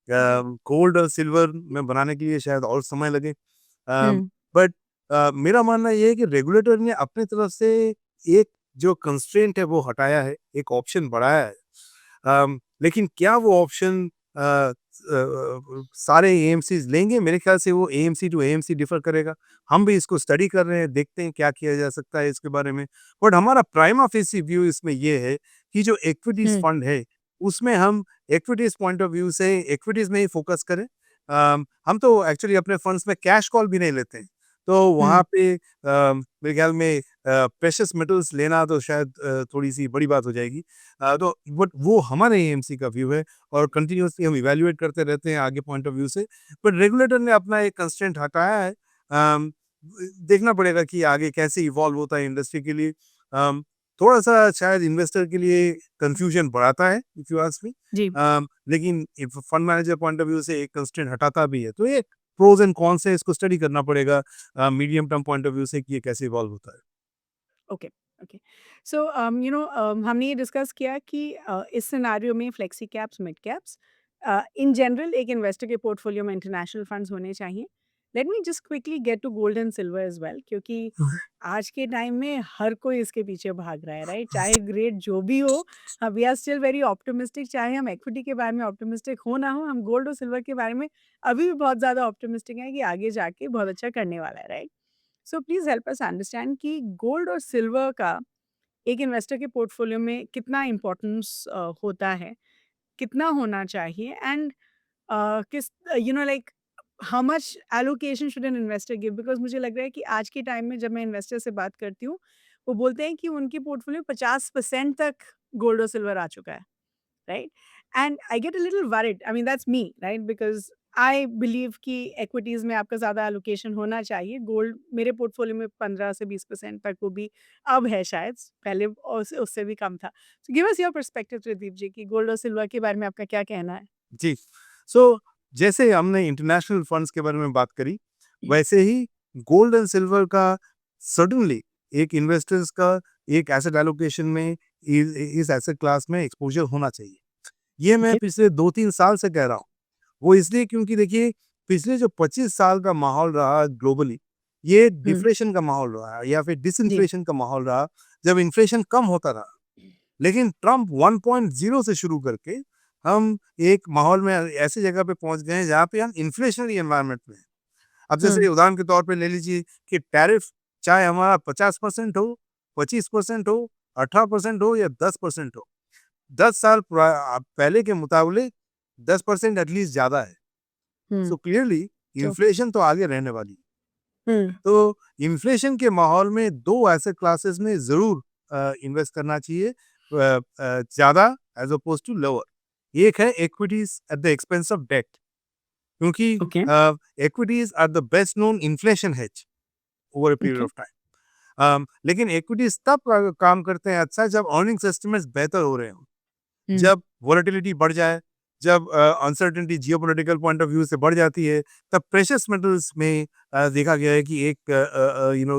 गोल्ड और सिल्वर में बनाने के लिए शायद और समय लगे। हुँ, बट मेरा मानना ये है कि रेगुलेटर ने अपनी तरफ से एक जो कंस्ट्रेंट है वो हटाया है, एक ऑप्शन बढ़ाया है। लेकिन क्या वो ऑप्शन सारे एएमसीज़ लेंगे? मेरे ख्याल से वो एएमसी टू एएमसी डिफर करेगा। हम भी इसको स्टडी कर रहे हैं, देखते हैं क्या किया जा सकता है इसके बारे में। बट हमारा प्राइमा फेसी व्यू इसमें ये है कि जो इक्विटीज़ हुँ, फंड है, उसमें हम इक्विटीज़ पॉइंट ऑफ व्यू से इक्विटीज़ में ही फोकस करें। हम तो एक्चुअली अपने फंड्स में कैश कॉल भी नहीं लेते हैं। तो वहाँ हुँ, पे मेरे ख्याल में प्रेशियस मेटल्स लेना तो शायद थोड़ी-सी बड़ी बात हो जाएगी। तो बट वो हमारे एएमसी का व्यू है और कंटिन्यूअसली हम इवैल्यूएट करते रहते हैं आगे पॉइंट ऑफ व्यू से। बट रेगुलेटर ने अपना एक कंस्ट्रेंट हटाया है। देखना पड़ेगा कि आगे कैसे इवॉल्व होता है इंडस्ट्री के लिए। थोड़ा-सा शायद इन्वेस्टर के लिए कन्फ्यूजन बढ़ाता है इफ यू आस्क मी। जी। लेकिन if fund manager point of view से एक कंस्ट्रेंट हटाता भी है। तो ये प्रोस एंड कॉन्स है, इसको स्टडी करना पड़ेगा medium term point of view से कि ये कैसे इवॉल्व होता है। Okay, okay. सो हमने ये डिस्कस किया कि इस सिनेरियो में flexi caps, mid caps in general एक इन्वेस्टर के पोर्टफोलियो में इंटरनेशनल फंड्स होने चाहिए। Let me just quickly get to gold and silver as well क्योंकि आज के टाइम में हर कोई इसके पीछे भाग रहा है, राइट? चाहे ग्रेड जो भी हो, we are still very optimistic चाहे हम इक्विटी के बारे में ऑप्टिमिस्टिक हो ना हो, हम गोल्ड और सिल्वर के बारे में अभी भी बहुत ज़्यादा ऑप्टिमिस्टिक हैं कि आगे जाके बहुत अच्छा करने वाला है, right? So please help us understand कि गोल्ड और सिल्वर का एक इन्वेस्टर के पोर्टफोलियो में कितना इम्पोर्टेंस होता है, कितना होना चाहिए एंड किस like how much allocation should an investor give because मुझे लग रहा है कि आज के टाइम में जब मैं इन्वेस्टर से बात करती हूँ, वो बोलते हैं कि उनके पोर्टफोलियो 50% तक गोल्ड और सिल्वर आ चुका है। Right? And I get a little worried I mean that's me right because I believe कि इक्विटीज़ में आपका ज़्यादा एलोकेशन होना चाहिए। गोल्ड मेरे पोर्टफोलियो में 15 से 20% तक वो भी अब है शायद, पहले उससे भी कम था। So give us your perspective Pradeep ji कि गोल्ड और सिल्वर के बारे में आपका क्या कहना है? जी। सो जैसे हमने इंटरनेशनल फंड्स के बारे में बात करी, वैसे ही गोल्ड एंड सिल्वर का सर्टेनली एक इन्वेस्टर्स का एक एसेट एलोकेशन में इस एसेट क्लास में एक्सपोज़र होना चाहिए। ये मैं ओके। पिछले 2-3 साल से कह रहा हूँ। वो इसलिए क्योंकि देखिए पिछले जो 25 साल का माहौल रहा ग्लोबली, ये हुँ, डिफ्लेशन का माहौल रहा या फिर जी। डिसइन्फ्लेशन का माहौल रहा, जब इन्फ्लेशन कम होता रहा। लेकिन ट्रम्प 1.0 से शुरू करके हम एक माहौल में ऐसी जगह पे पहुंच गए हैं जहाँ पे हम इन्फ्लेशनरी एनवायरनमेंट में हैं। अब जैसे हुँ, उदाहरण के तौर पे ले लीजिए कि टैरिफ चाहे हमारा 50% हो, 25% हो, 18% हो या 10% हो, 10 साल पहले के मुकाबले 10% एटलीस्ट ज़्यादा है। हुँ, सो क्लियरली ट्रू। इन्फ्लेशन तो आगे रहने वाली है। हुँ, तो इन्फ्लेशन के माहौल में 2 एसेट क्लासेस में ज़रूर इन्वेस्ट करना चाहिए, ज़्यादा एज़ अपोज़्ड टू लोअर। एक है equities at the expense of debt, क्योंकि okay, equities are the best known inflation hedge over a period okay. Of time. लेकिन इक्विटीज़ तब काम करते हैं अच्छा जब अर्निंग्स एस्टिमेट्स बेहतर हो रहे हों। हुँ, जब वोलेटिलिटी बढ़ जाए, जब uncertainty geopolitical point of view से बढ़ जाती है, तब प्रेशियस मेटल्स में देखा गया है कि एक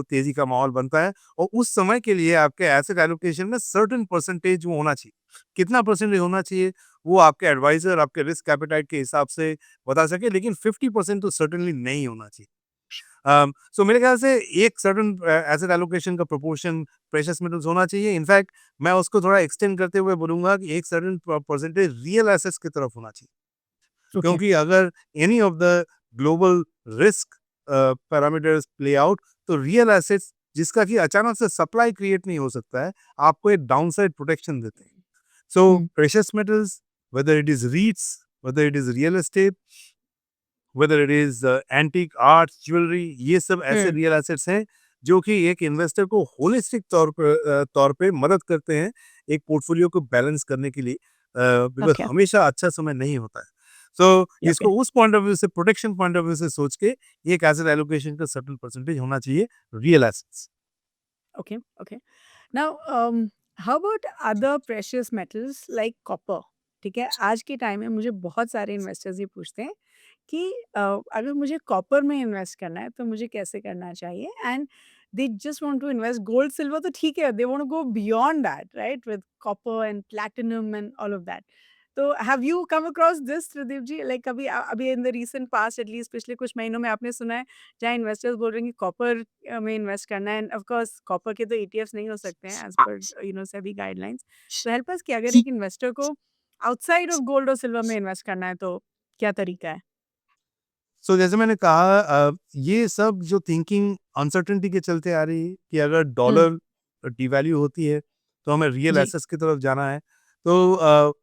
तेज़ी का माहौल बनता है और उस समय के लिए आपके एसेट एलोकेशन में सर्टेन परसेंटेज वो होना चाहिए। कितना परसेंटेज होना चाहिए, वो आपके एडवाइज़र, आपके रिस्क एपेटाइट के हिसाब से बता सके, लेकिन 50% तो सर्टेनली नहीं होना चाहिए। सो मेरे ख्याल से एक सर्टेन एसेट एलोकेशन का प्रोपोर्शन प्रेशियस मेटल्स होना चाहिए। इनफैक्ट मैं उसको थोड़ा एक्सटेंड करते हुए बोलूँगा कि एक सर्टेन परसेंटेज रियल एसेट्स की तरफ होना चाहिए। ओके। क्योंकि अगर any of the global risk parameters play out, तो रियल एसेट्स जिसका कि अचानक से सप्लाई क्रिएट नहीं हो सकता है, आपको एक डाउनसाइड प्रोटेक्शन देते हैं। So um, precious metals, whether it is REITs, whether it is real estate, whether it is antique arts, jewellery, ये सब ऐसे हुँ, रियल एसेट्स हैं जो कि एक इन्वेस्टर को होलिस्टिक तौर पे मदद करते हैं एक पोर्टफोलियो को बैलेंस करने के लिए, बिकॉज़ ओके। हमेशा अच्छा समय नहीं होता है। सो ओके, इसको उस पॉइंट ऑफ व्यू से, प्रोटेक्शन पॉइंट ऑफ व्यू से सोच के ये एक एसेट एलोकेशन का सर्टेन परसेंटेज होना चाहिए real assets. Okay, okay. Now how about other precious metals like copper? ठीक है, आज के टाइम में मुझे बहुत सारे इन्वेस्टर्स ये पूछते हैं कि अगर मुझे कॉपर में इन्वेस्ट करना है तो मुझे कैसे करना चाहिए? And they just want to invest gold silver तो ठीक है, they want to go beyond that, right, with copper and platinum and all of that. तो have you come across this, Tridip ji? Like कभी अभी in the recent past, at least पिछले कुछ महीनों में आपने सुना है जहाँ इन्वेस्टर्स बोल रहे हैं कि कॉपर में इन्वेस्ट करना है, एंड ऑफ कोर्स कॉपर के तो ईटीएफ्स नहीं हो सकते हैं एज पर सेबी गाइडलाइंस। तो हेल्प अस कि अगर एक इन्वेस्टर को आउटसाइड ऑफ गोल्ड और सिल्वर में इन्वेस्ट करना है तो क्या तरीका है? सो जैसे मैंने कहा, ये सब जो थिंकिंग अनसर्टेनिटी के चलते आ रही है कि अगर हुँ, डॉलर डिवैल्यू होती है तो हमें रियल जी, एसेट्स की तरफ जाना है, तो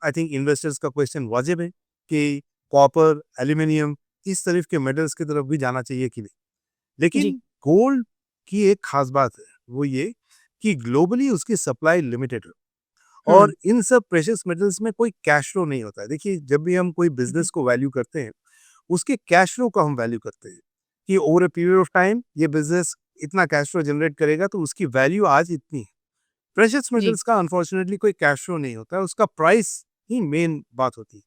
आई थिंक इन्वेस्टर्स का क्वेश्चन वाजिब है कि कॉपर, एल्यूमिनियम, इस तरह के मेटल्स की तरफ भी जाना चाहिए कि नहीं। जी, लेकिन गोल्ड की एक खास बात है, वो ये कि ग्लोबली उसकी सप्लाई लिमिटेड है हुँ, और इन सब प्रेशियस मेटल्स में कोई कैश फ्लो नहीं होता है। देखिए, जब भी हम कोई ओके, बिजनेस को वैल्यू करते हैं, उसके कैश फ्लो का हम वैल्यू करते हैं कि over a period of time ये बिजनेस इतना कैश फ्लो जनरेट करेगा तो उसकी वैल्यू आज इतनी है। प्रेशियस जी, मेटल्स का अनफॉर्चुनेटली कोई कैश फ्लो नहीं होता है, उसका प्राइस ही मेन बात होती है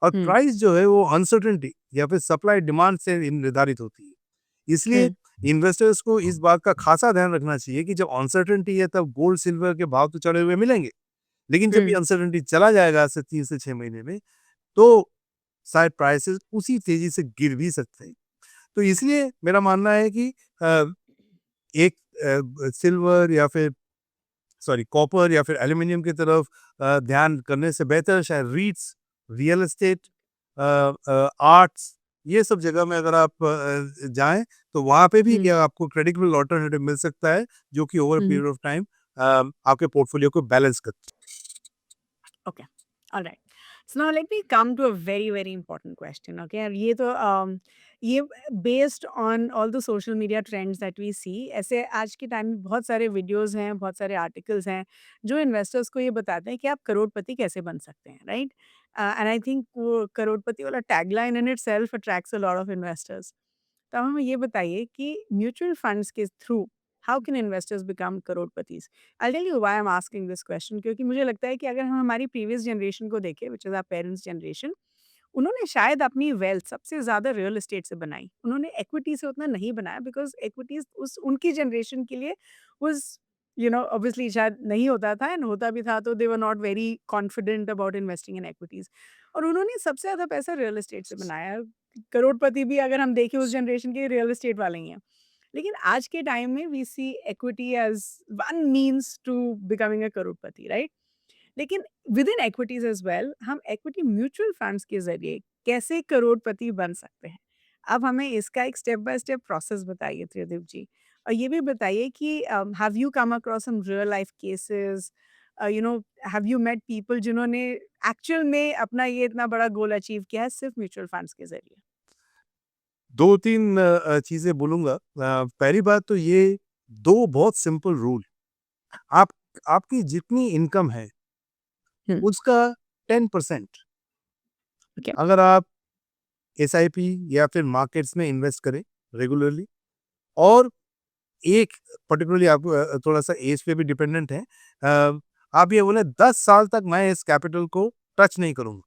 और हुँ, प्राइस जो है वो अनसर्टेनिटी या फिर सप्लाई डिमांड से निर्धारित होती है। इसलिए हुँ, इन्वेस्टर्स को इस बात का खासा ध्यान रखना चाहिए कि जब अनसर्टेनिटी है तब गोल्ड सिल्वर के भाव तो चढ़े हुए मिलेंगे, लेकिन जब ये हुँ, अनसर्टेनिटी चला जाएगा आज से 3 से 6 महीने में, तो शायद प्राइसेस उसी तेजी से गिर भी सकते हैं। तो इसलिए मेरा मानना है कि अ, एक सिल्वर या फिर सॉरी कॉपर या फिर एल्यूमीनियम की तरफ ध्यान करने से बेहतर शायद रीट्स, रियल एस्टेट, आर्ट्स, ये सब जगह में अगर आप जाएँ, तो वहाँ पे भी हुँ, क्या आपको क्रेडिबल अल्टरनेटिव मिल सकता है, जो कि over um, period of time आपके पोर्टफोलियो को बैलेंस कर। Okay, alright. So now let me come to a very very important question, okay? और ये तो ये based on all the social media trends that we see, ऐसे आज के टाइम में बहुत सारे वीडियोस हैं, बहुत सारे आर्टिकल्स हैं जो इन्वेस्टर्स को ये बताते हैं कि आप करोड़पति कैसे बन सकते हैं, राइट? एंड आई थिंक वो करोड़पति वाला tagline in itself attracts a lot of investors. तो आप हमें ये बताइए कि म्यूचुअल फंड्स के through how can investors become crorepatis? I tell you why I am asking this question, क्योंकि मुझे लगता है कि अगर हम हमारी प्रीवियस जनरेशन को देखें, which is our parents generation, उन्होंने शायद अपनी वेल्थ सबसे ज़्यादा रियल एस्टेट से बनाई। उन्होंने इक्विटी से उतना नहीं बनाया बिकॉज़ इक्विटीज़ उस उनकी जनरेशन के लिए वाज़ ऑब्वियसली शायद नहीं होता था, एंड होता भी था तो they were not very confident about investing in equities. और उन्होंने सबसे ज़्यादा पैसा रियल एस्टेट से बनाया। करोड़पति भी अगर हम देखें उस जनरेशन के रियल एस्टेट वाले ही हैं। लेकिन आज के टाइम में we see equity as one means to becoming a crorepati, right? लेकिन within equities as well हम इक्विटी म्यूचुअल फंड्स के ज़रिए कैसे करोड़पति बन सकते हैं? अब हमें इसका एक स्टेप बाय स्टेप प्रोसेस बताइए त्रिदीप जी। और ये भी बताइए कि have you come across some real life cases, have you met people जिन्होंने एक्चुअल में अपना ये इतना बड़ा गोल अचीव किया है सिर्फ म्यूचुअल फंड्स के ज़रिए? 2-3 चीज़ें बोलूँगा। पहली बात तो ये 2 बहुत सिंपल रूल, आप आपकी जितनी इनकम है, हुँ, उसका 10% ओके। अगर आप एसआईपी या फिर मार्केट्स में इन्वेस्ट करें रेगुलरली और एक पर्टिकुलरली आप थोड़ा-सा एज पे भी डिपेंडेंट है। आप ये बोले 10 साल तक मैं इस कैपिटल को टच नहीं करूँगा।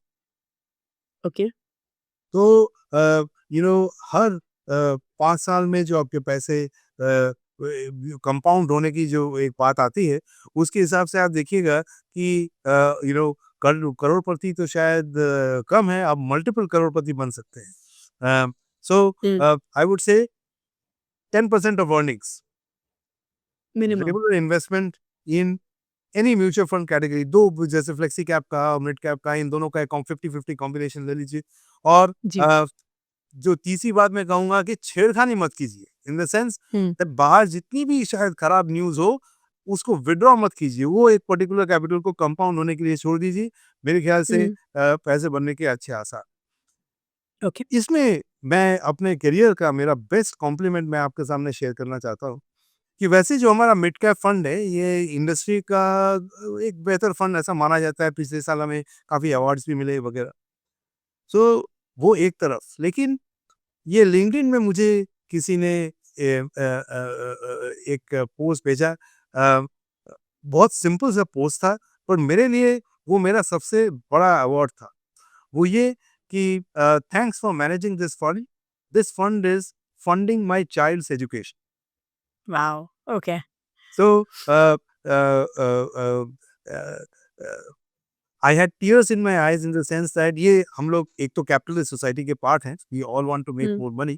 ओके। तो हर 5 साल में जो आपके पैसे कंपाउंड होने की जो एक बात आती है, उसके हिसाब से आप देखिएगा कि करोड़पति तो शायद कम है, आप मल्टीपल करोड़पति बन सकते हैं। So hmm, I would say 10% of earnings, minimum. Regular investment in any mutual fund category, 2 जैसे फ्लेक्सी कैप का और मिड कैप का, इन दोनों का 50-50 कॉम्बिनेशन ले लीजिए और जी। अ, जो तीसरी बात मैं कहूँगा कि छेड़खानी मत कीजिए। इन द सेंस हुँ, दैट बाहर जितनी भी शायद खराब न्यूज़ हो, उसको विथड्रॉ मत कीजिए। वो एक पर्टिकुलर कैपिटल को कंपाउंड होने के लिए छोड़ दीजिए। मेरे ख्याल से हुँ, पैसे बनने के अच्छे आसार। ओके। इसमें मैं अपने करियर का मेरा बेस्ट कॉम्प्लीमेंट मैं आपके सामने शेयर करना चाहता हूँ कि वैसे जो हमारा मिड कैप फंड है, ये इंडस्ट्री का एक बेहतर फंड ऐसा माना जाता है। पिछले साल हमें काफ़ी अवार्ड्स भी मिले वगैरह। सो वो एक तरफ, लेकिन ये लिंक्डइन में मुझे किसी ने एक पोस्ट भेजा। बहुत सिंपल सा पोस्ट था, पर मेरे लिए वो मेरा सबसे बड़ा अवार्ड था। वो ये कि thanks for managing this fund is funding my child's education. Wow, okay. So I had tears in my eyes in the sense that ये हम लोग एक तो कैपिटलिस्ट सोसाइटी के पार्ट हैं, we all want to make um, more money,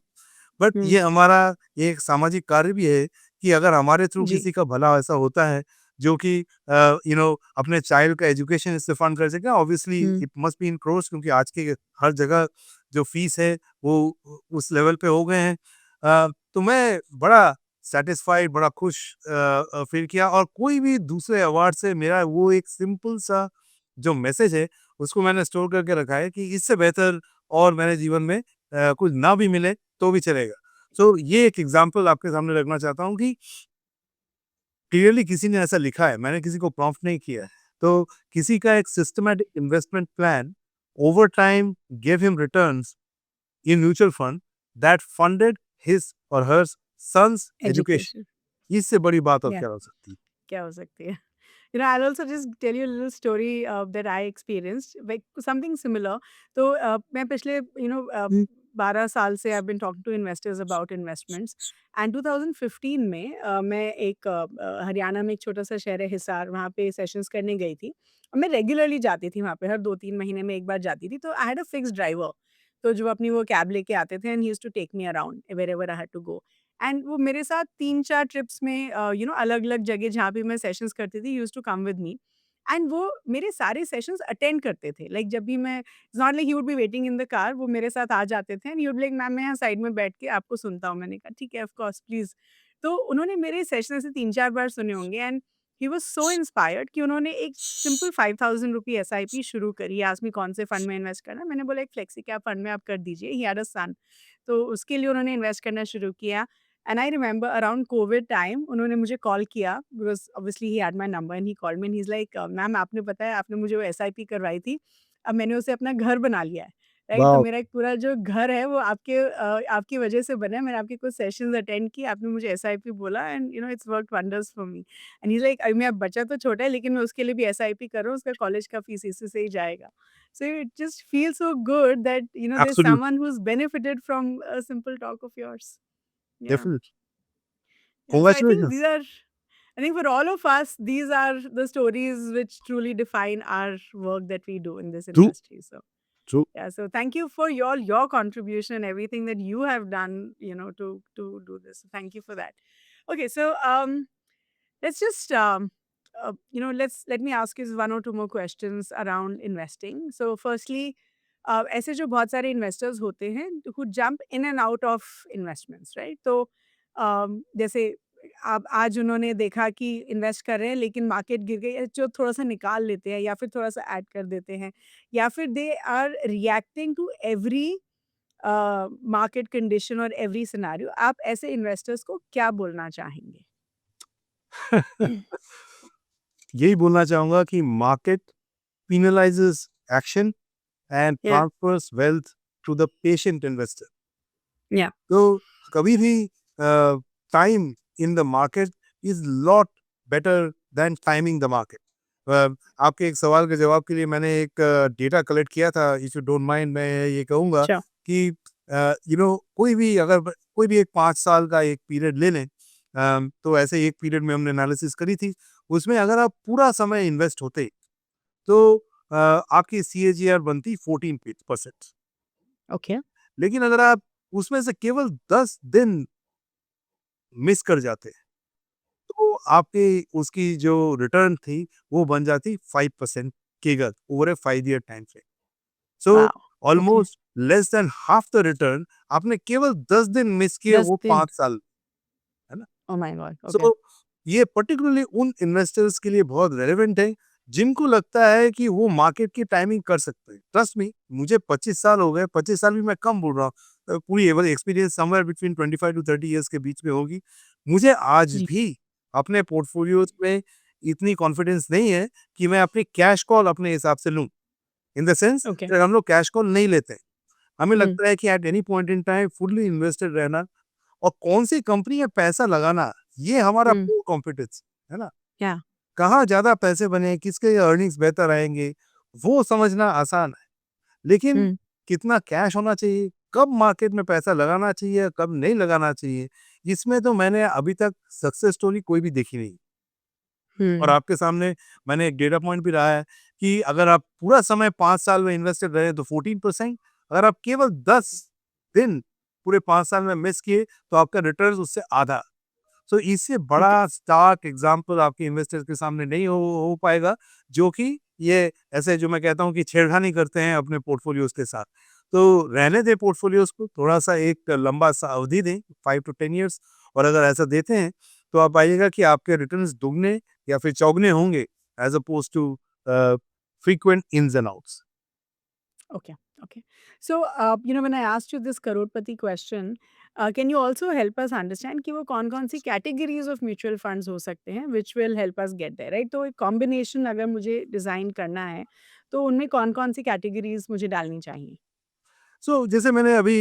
but um, ये हमारा ये एक सामाजिक कार्य भी है कि अगर हमारे थ्रू जी, किसी का भला ऐसा होता है जो कि अपने चाइल्ड का एजुकेशन इससे फंड कर सके, obviously hmm, it must be in crores, क्योंकि आज के हर जगह जो फीस है वो उस लेवल पे हो गए हैं। तो मैं बड़ा सेटिस्फाइड, बड़ा खुश फील किया, और कोई भी दूसरे अवार्ड से मेरा वो एक सिंपल सा जो मैसेज है उसको मैंने स्टोर करके रखा है कि इससे बेहतर और मेरे जीवन में कुछ ना भी मिले तो भी चलेगा। सो ये एक एग्जांपल आपके सामने रखना चाहता हूँ कि क्लियरली किसी ने ऐसा लिखा है, मैंने किसी को प्रॉम्प्ट नहीं किया है। तो किसी का एक systematic investment plan over time give him returns in mutual fund that funded his और हर सन्स एजुकेशन। एजुकेशन, इससे बड़ी बात और या क्या हो सकती है? क्या हो सकती है? I'll also just tell you a little story that I experienced, like something similar. तो मैं पिछले 12 साल से I've been talking to investors about investments, and 2015 में मैं एक हरियाणा में एक छोटा सा शहर है हिसार, वहाँ पे सेशंस करने गई थी। और मैं रेगुलरली जाती थी वहाँ पे, हर 2-3 महीने में एक बार जाती थी। तो I had a fixed driver, तो जो अपनी वो कैब लेके आते थे, and he used to take me around wherever I had to go. And वो मेरे साथ 3-4 ट्रिप्स में अलग-अलग जगह जहाँ पे मैं सेशंस करती थी, he used to come with me, and वो मेरे सारे सेशंस अटेंड करते थे। लाइक जब भी मैं, it's not like he would be waiting in the car, वो मेरे साथ आ जाते थे, and he would be like, ma'am मैं यहाँ साइड में बैठ के आपको सुनता हूँ। मैंने कहा ठीक है, ऑफ कोर्स प्लीज़। तो उन्होंने मेरे सेशन ऐसे 3-4 बार सुने होंगे, and he was so inspired कि उन्होंने एक सिंपल ₹5000 एसआईपी शुरू करी। ही आस्क्ड मी कौन से फंड में इन्वेस्ट करना है? मैंने बोला एक फ्लेक्सी कैप फंड में आप कर दीजिए। ही हैड अ सन, तो उसके लिए उन्होंने इन्वेस्ट करना शुरू किया। And I remember around Covid time उन्होंने मुझे कॉल किया, because obviously he had my number, and he called me, and he is like, ma'am आपने पता है आपने मुझे वो एसआईपी करवाई थी, अब मैंने उसे अपना घर बना लिया है, राइट? तो वाओ! मेरा एक पूरा जो घर है वो आपकी वजह से बना है। मैंने आपके कुछ सेशंस अटेंड किए, आपने मुझे एसआईपी बोला, and it's worked wonders for me. And he is like, अभी मेरा बच्चा तो छोटा है लेकिन मैं उसके लिए भी एसआईपी कर रहा हूँ, उसका कॉलेज का फीस इसी से ही जाएगा। So it just feels so good that there is absolute, someone who is benefited from a simple talk of yours. Yeah. Definitely, Yeah, so congratulations, I think for all of us, these are the stories which truly define our work that we do in this true, industry. So true. yeah, so thank you for your contribution and everything that you have done, to do this. So thank you for that. Okay, so let's just let me ask you one or two more questions around investing. So firstly, ऐसे जो बहुत सारे investors होते हैं who jump in and out of investments, right? तो जैसे आप आज उन्होंने देखा कि इन्वेस्ट कर रहे हैं लेकिन मार्केट गिर गई है, जो थोड़ा-सा निकाल लेते हैं या फिर थोड़ा-सा ऐड कर देते हैं, या फिर they are reacting to every market condition और एवरी सिनेरियो। आप ऐसे इन्वेस्टर्स को क्या बोलना चाहेंगे? यही बोलना चाहूँगा कि मार्केट penalizes action and या, transfers wealth to the patient investor. या, तो कभी भी time in the market is lot better than timing the market. आपके एक सवाल के जवाब के लिए मैंने एक डेटा कलेक्ट किया था, इफ यू डोंट माइंड मैं ये कहूँगा श्योर, कि कोई भी अगर कोई भी एक 5 साल का एक पीरियड ले लें, तो ऐसे एक पीरियड में हमने एनालिसिस करी थी, उसमें अगर आप पूरा समय इन्वेस्ट होते तो आपकी CAGR बनती 14%। ओके, लेकिन अगर आप उसमें से केवल 10 दिन मिस कर जाते, तो आपकी उसकी जो रिटर्न थी, वो बन जाती 5% केवल over a 5 year time frame. So wow! Okay, almost less than half the return आपने केवल 10 दिन मिस किए, 10 वो दिन, 5 साल, है ना? Oh my God! ओके, सो ये पर्टिकुलरली उन इन्वेस्टर्स के लिए बहुत रेलेवेंट है जिनको लगता है कि वो मार्केट की टाइमिंग कर सकते हैं। ट्रस्ट मी, मुझे 25 साल हो गए, 25 साल भी मैं कम बोल रहा हूँ, पूरी average experience somewhere between 25 to 30 years के बीच में होगी। मुझे आज जी, भी अपने पोर्टफोलियोज में इतनी कॉन्फिडेंस नहीं है कि मैं अपनी कैश कॉल अपने हिसाब से लूँ। इन द सेंस ओके। हम लोग कैश कॉल नहीं लेते। हमें हुँ, लगता है कि at any point in time fully invested रहना और कौन सी कंपनी में पैसा लगाना, ये हमारा हुँ, कोर कॉम्पिटेंस है ना। या कहाँ ज़्यादा पैसे बने, किसके अर्निंग्स बेहतर आएँगे, वो समझना आसान है। लेकिन हुँ, कितना कैश होना चाहिए, कब मार्केट में पैसा लगाना चाहिए, कब नहीं लगाना चाहिए, इसमें तो मैंने अभी तक सक्सेस स्टोरी कोई भी देखी नहीं। और हुँ, आपके सामने मैंने एक डेटा पॉइंट भी रहा है कि अगर आप पूरा समय 5 साल में इन्वेस्टेड रहे तो 14%, अगर आप केवल 10 दिन पूरे 5 साल में मिस किए तो आपका रिटर्न उससे आधा। सो इससे ओके, बड़ा स्टार्क एग्जांपल आपके इन्वेस्टर्स के सामने नहीं हो पाएगा, जो कि ये ऐसे जो मैं कहता हूँ कि छेड़खानी करते हैं अपने पोर्टफोलियोज़ के साथ। तो रहने दें पोर्टफोलियोज़ को, थोड़ा-सा एक लंबा सा अवधि दें, 5 टू 10 इयर्स, और अगर ऐसा देते हैं, तो आप पाइएगा कि आपके रिटर्न्स दुगने या फिर चौगुने होंगे as opposed to a, frequent ins and outs. okay, okay. So, when I asked you this crorepati question, can you also help us understand कि वो कौन-कौन सी कैटेगरीज़ ऑफ म्यूचुअल फंड्स हो सकते हैं which will help us get there, right? तो एक combination अगर मुझे डिज़ाइन करना है, तो उनमें कौन-कौन सी कैटेगरीज़ मुझे डालनी चाहिए? जैसे मैंने अभी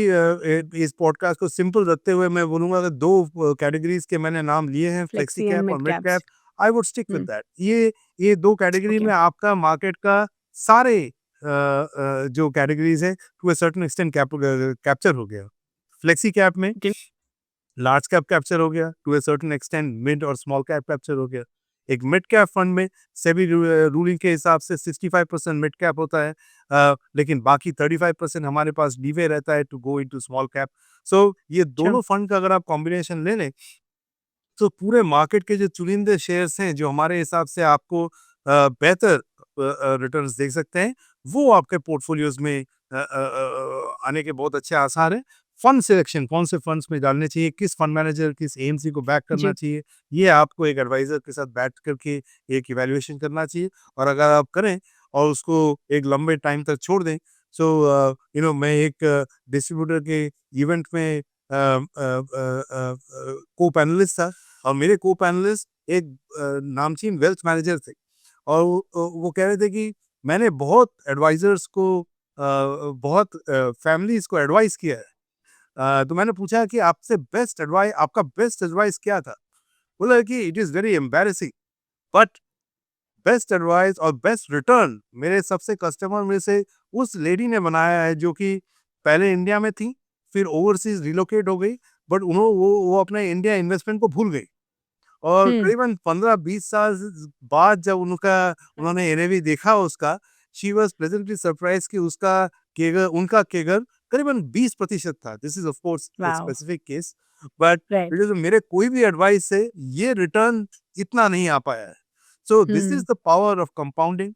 इस पॉडकास्ट को सिंपल रखते हुए मैं बोलूँगा कि 2 कैटेगरीज़ के मैंने नाम लिए हैं, फ्लेक्सी फ्लेक्सी एंड कैप और mid mid cap. Caps. I would stick with hmm, that. ये 2 कैटेगरी ओके, में आपका मार्केट का सारे जो कैटेगरीज़ हैं to a certain extent capture हो गया। फ्लेक्सी कैप में ओके, लार्ज कैप कैप्चर हो गया, to a certain extent mid और स्मॉल कैप कैप्चर हो गया। एक मिड कैप फंड में सेबी रूलिंग के हिसाब से 65% मिड कैप होता है, लेकिन बाकी 35% हमारे पास लीवे रहता है to go into small cap. So ये श्योर, दोनों फंड का अगर आप कॉम्बिनेशन ले लें, तो पूरे मार्केट के जो चुनिंदे शेयर्स हैं, जो हमारे हिसाब से आपको बेहतर रिटर्न्स दे सकते हैं, वो आपके पोर्टफोलियोज़ में आने के बहुत अच्छे आसार हैं। फंड सिलेक्शन कौन से फंड्स में डालने चाहिए, किस फंड मैनेजर, किस एएमसी को बैक करना जी, चाहिए, ये आपको एक एडवाइज़र के साथ बैठ कर के एक इवैल्यूएशन करना चाहिए। और अगर आप करें और उसको एक लंबे टाइम तक छोड़ दें, सो मैं एक डिस्ट्रीब्यूटर के इवेंट में को-पैनलिस्ट था, और मेरे को-पैनलिस्ट एक नामचीन वेल्थ मैनेजर थे, और वो कह रहे थे कि मैंने बहुत एडवाइज़र्स को बहुत फैमिलीज़ को एडवाइस किया है। तो मैंने पूछा कि आपका बेस्ट एडवाइस क्या था? बोला कि it is very embarrassing, but best advice और बेस्ट रिटर्न मेरे सबसे कस्टमर में से उस लेडी ने बनाया है, जो कि पहले इंडिया में थी, फिर ओवरसीज़ रिलोकेट हो गई, बट वो अपने इंडिया इन्वेस्टमेंट को भूल गई। और हुँ, करीबन 15-20 साल बाद जब उन्होंने एनएवी देखा उसका, शी वाज़ प्लेजेंटली सरप्राइज़्ड कि उनका केगर करीबन 20% था। दिस इज़ ऑफ कोर्स एक wow! Specific case, but right, because मेरे कोई भी एडवाइस से ये रिटर्न इतना नहीं आ पाया है। So this is hmm, the power of compounding,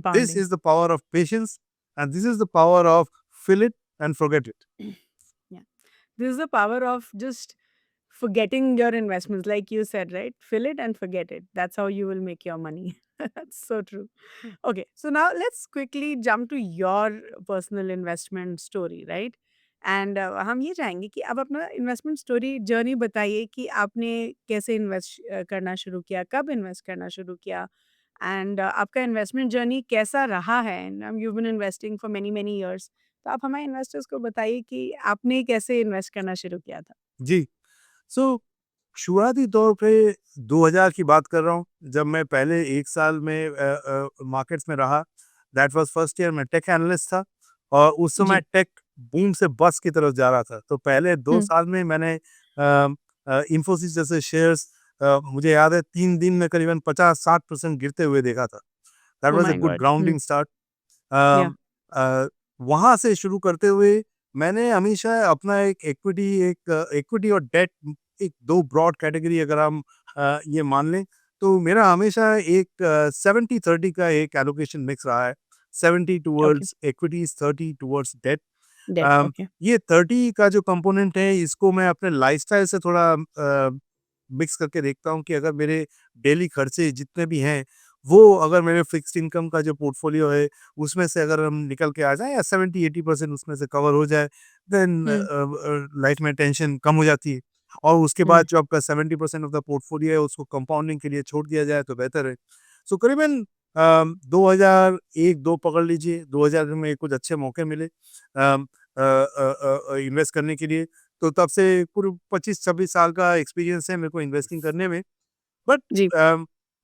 this compounding. Is the power of patience, and this is the power of fill it and forget it. Yeah. This is the power of just forgetting your investments, like you said, right? Fill it and forget it. That's how you will make your money. That's so true. Okay, so now let's quickly jump to your personal investment story, right? And हम ये चाहेंगे कि आप अपना investment story journey बताइए कि आपने कैसे इन्वेस्ट करना शुरू किया, कब इन्वेस्ट करना शुरू किया एंड आपका इन्वेस्टमेंट जर्नी कैसा रहा है and you been investing for many many years. तो आप हमारे इन्वेस्टर्स को बताइए कि आपने कैसे इन्वेस्ट करना शुरू किया था? जी, सो शुरुआती तौर पे 2000 की बात कर रहा हूँ, जब मैं पहले 1 साल में मार्केट्स में रहा। दैट वाज़ फर्स्ट ईयर, मैं टेक एनालिस्ट था, और उस समय जी। टेक बूम से बस्ट की तरफ जा रहा था। तो पहले 2 हुँ। साल में मैंने इन्फोसिस जैसे शेयर्स, मुझे याद है 3 दिन में करीबन 50-60% गिरते हुए देखा था। That oh was a my good God! Hmm, grounding start. या अम, अ, वहाँ से शुरू करते हुए मैंने हमेशा अपना इक्विटी और डेट, एक 2 ब्रॉड कैटेगरी अगर हम ये मान लें, तो मेरा हमेशा एक 70-30 का एक एलोकेशन मिक्स रहा है। 70 okay, towards equities, 30 towards debt. Debt um, okay. ये 30 का जो कंपोनेंट है, इसको मैं अपने लाइफ़स्टाइल से थोड़ा मिक्स करके देखता हूँ कि अगर मेरे डेली खर्चे जितने भी हैं, वो अगर मेरे फिक्स्ड इनकम का जो पोर्टफोलियो है, उसमें से अगर हम निकल के आ जाएँ या 70-80% उसमें से कवर हो जाए, देन हुँ, लाइफ में टेंशन कम हो जाती है। और उसके हुँ, बाद जो आपका 70% ऑफ द पोर्टफोलियो है, उसको कंपाउंडिंग के लिए छोड़ दिया जाए तो बेहतर है। सो करीबन 2001-2 पकड़ लीजिए, 2000 में कुछ अच्छे मौके मिले इन्वेस्ट करने के लिए, तो तब से पूरे 25-26 साल का एक्सपीरियंस है मेरे को इन्वेस्टिंग करने में। बट जी।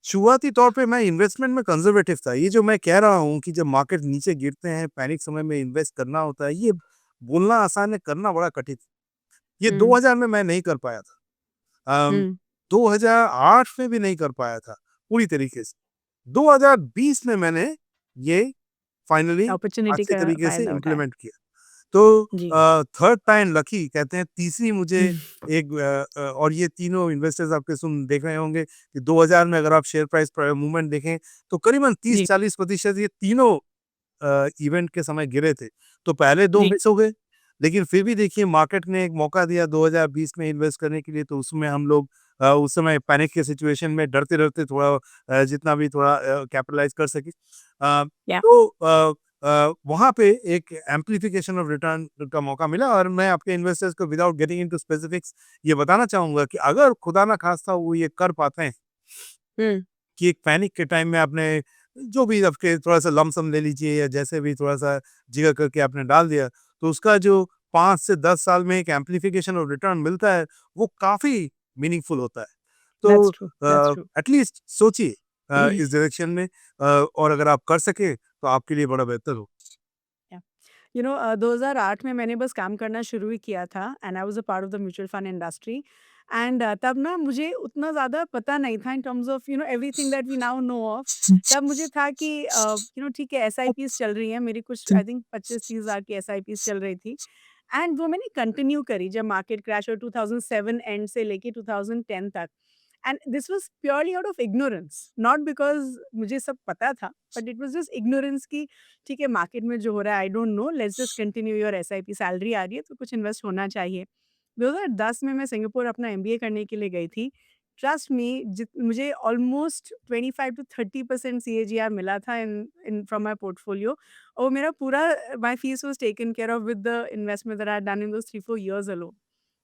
शुरुआती तौर पे मैं इन्वेस्टमेंट में कंजर्वेटिव था। ये जो मैं कह रहा हूँ कि जब मार्केट नीचे गिरते हैं, पैनिक समय में इन्वेस्ट करना होता है, ये बोलना आसान है, करना बड़ा कठिन। ये हुँ, 2000 में मैं नहीं कर पाया था। अम, हुँ। 2008 में भी नहीं कर पाया था पूरी तरीके से। 2020 में मैंने ये फाइनली अपॉर्च्युनिटी अच्छे का तरीके से फ़ायदा उठाया। इम्प्लीमेंट किया। तो जी। थर्ड टाइम लकी कहते हैं, तीसरी मुझे एक और ये तीनों इन्वेस्टर्स आपके सुन देख रहे होंगे कि 2000 में अगर आप शेयर प्राइस मूवमेंट देखें तो करीबन जी, 30-40% ये तीनों इवेंट के समय गिरे थे। तो पहले 2 जी। मिस हो गए, लेकिन फिर भी देखिए मार्केट ने एक मौका दिया 2020 में इन्वेस्ट करने के लिए, तो उसमें हम लोग उस समय पैनिक के सिचुएशन में डरते-डरते थोड़ा जितना भी थोड़ा कैपिटलाइज़ कर सके। या तो वहाँ पे एक एम्प्लीफिकेशन ऑफ रिटर्न का मौका मिला और मैं आपके इन्वेस्टर्स को विदाउट गेटिंग इनटू स्पेसिफिक्स ये बताना चाहूँगा कि अगर खुदा ना खास्ता वो ये कर पाते हैं हुँ, कि एक पैनिक के टाइम में आपने जो भी आपके थोड़ा-सा लमसम ले लीजिए या जैसे भी थोड़ा-सा जिगर करके आपने डाल दिया, तो उसका जो 5 से 10 साल में एक एम्प्लीफिकेशन ऑफ रिटर्न मिलता है, वो काफ़ी मीनिंगफुल होता है। तो that's true, that's true. At least सोचिए इस डायरेक्शन में और अगर आप कर सकें, तो आपके लिए बड़ा बेहतर हो। या 2008 में मैंने बस काम करना शुरू ही किया था and I was a part of the mutual fund industry and तब ना मुझे उतना ज़्यादा पता नहीं था in terms of everything that we now know of. तब मुझे था कि ठीक है एसआईपीज़ चल रही हैं, मेरी कुछ आई थिंक 25-30 हज़ार की एसआईपीज़ चल रही थी एंड वो मैंने कंटिन्यू करी जब मार्केट क्रैश हुआ 2007 एंड से लेके 2010 तक। And this was purely out of ignorance, not because मुझे सब पता था, but it was just ignorance कि ठीक है मार्केट में जो हो रहा है I don't know, let's just continue your SIP, salary आ रही है तो कुछ इन्वेस्ट होना चाहिए। 2010 में मैं सिंगापुर अपना एमबीए करने के लिए गई थी। ट्रस्ट मी जित मुझे ऑलमोस्ट 25 टू 30% सीएजीआर मिला था in in from my portfolio और मेरा पूरा my fees was taken care of with the investment that I had done in those 3-4 years alone,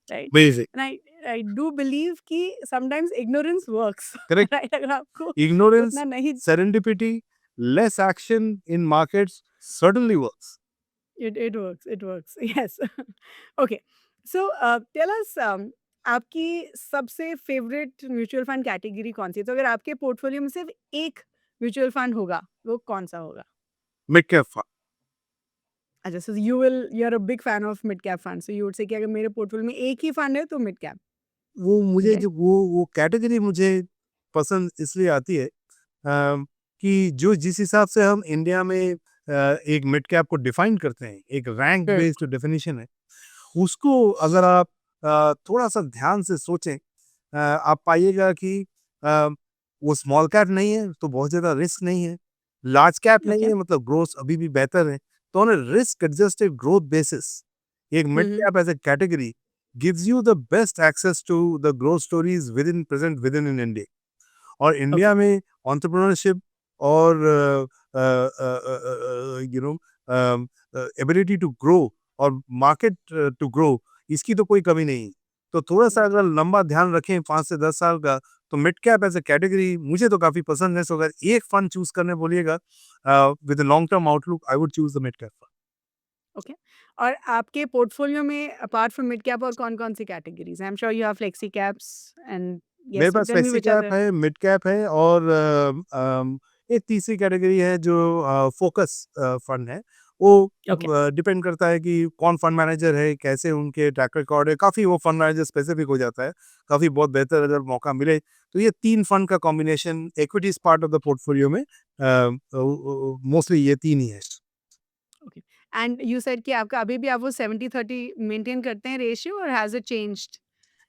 right? Basic and I do believe कि sometimes ignorance works correct right? अगर आपको ignorance, उतना नहीं serendipity, less action in markets certainly works. it works, it works. Yes. Okay. So, tell us आपकी सबसे favourite mutual fund category कौन-सी है? तो अगर आपके पोर्टफोलियो में सिर्फ़ एक म्यूचुअल फंड होगा, वो कौन-सा होगा? Mid cap fund. अच्छा, so you are a big fan of mid cap fund, so you would say कि अगर मेरे पोर्टफोलियो में एक ही फंड है तो मिड कैप, वो मुझे ओके? जो वो कैटेगरी मुझे पसंद इसलिए आती है कि जो जिस हिसाब से हम इंडिया में एक मिड कैप को डिफाइन करते हैं, एक रैंक हुँ, बेस्ड डेफिनेशन है, उसको अगर आप थोड़ा-सा ध्यान से सोचें आप पाइएगा कि अ, वो स्मॉल कैप नहीं है, तो बहुत ज़्यादा रिस्क नहीं है। लार्ज कैप नहीं ओके। है, मतलब ग्रोथ अभी भी बेहतर है। तो on a risk adjusted growth basis, एक um, mid um. Cap as a category gives you the best access to the growth stories within present within in India. और ओके, इंडिया में एंटरप्रेन्योरशिप और ability to grow और market to grow इसकी तो कोई कमी नहीं है। तो थोड़ा-सा राइट। अगर लंबा ध्यान रखें 5 से 10 साल का, तो mid cap as a category मुझे तो काफ़ी पसंद है। सो अगर एक फंड चूज़ करने बोलिएगा with a long term outlook I would choose the mid cap fund. Okay. और आपके पोर्टफोलियो में अपार्ट फ्रॉम मिड कैप और कौन-कौन सी कैटेगरीज़ हैं? I am sure you have flexi caps and मेरे येस, पास tell me flexi which are cap the है, मिड कैप है और एक तीसरी कैटेगरी है जो फ़ोकस फंड है। वो ओके, डिपेंड करता है कि कौन फंड मैनेजर है, कैसे उनके ट्रैक रिकॉर्ड है, काफ़ी वो फंड मैनेजर स्पेसिफिक हो जाता है। काफ़ी बहुत बेहतर अगर मौका मिले, तो ये 3 फंड का combination equities part of the portfolio में मोस्टली ये 3 ही है। ओके। एंड यू सेड कि आपका अभी भी आप वो 70-30 मेंटेन करते हैं रेशियो और हैज़ इट चेंज्ड?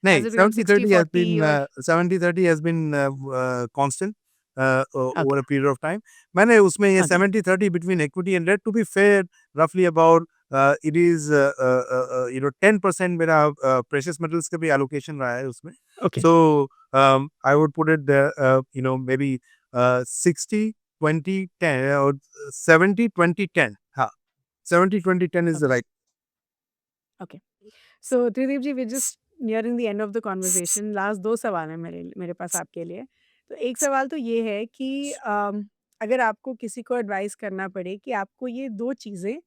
नहीं, has it become 70-30 has 60-40 been और 70-30 has been constant over okay, a period of time. मैंने उसमें ये okay, 70-30 between equity and debt to be fair, roughly about it is 10% मेरा precious metals का भी allocation रहा है उसमें. Okay, So I would put it there, maybe 60-20-10 or 70-20-10. हाँ, 70-20-10 is the okay, right. Okay. So Tridip ji, we just nearing the end of the conversation. Last 2 सवाल हैं मेरे मेरे पास आपके लिए। तो एक सवाल तो ये है कि अगर आपको किसी को एडवाइस करना पड़े कि आपको ये 2 चीज़ें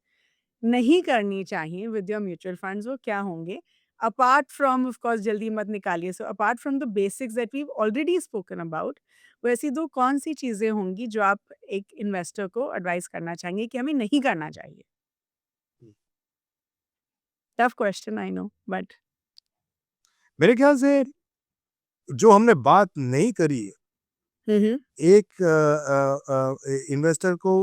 नहीं करनी चाहिए विद योर म्यूचुअल फंड्स, वो क्या होंगे? अपार्ट फ्रॉम ऑफ कोर्स जल्दी मत निकालिए, so apart from the basics that we already spoken about, वो ऐसी 2 कौन-सी चीज़ें होंगी जो आप एक इन्वेस्टर को एडवाइस करना चाहेंगे कि हमें नहीं करना चाहिए? Tough question I know but मेरे ख्याल से जो हमने बात नहीं करी है, हुँ, हुँ। एक इन्वेस्टर को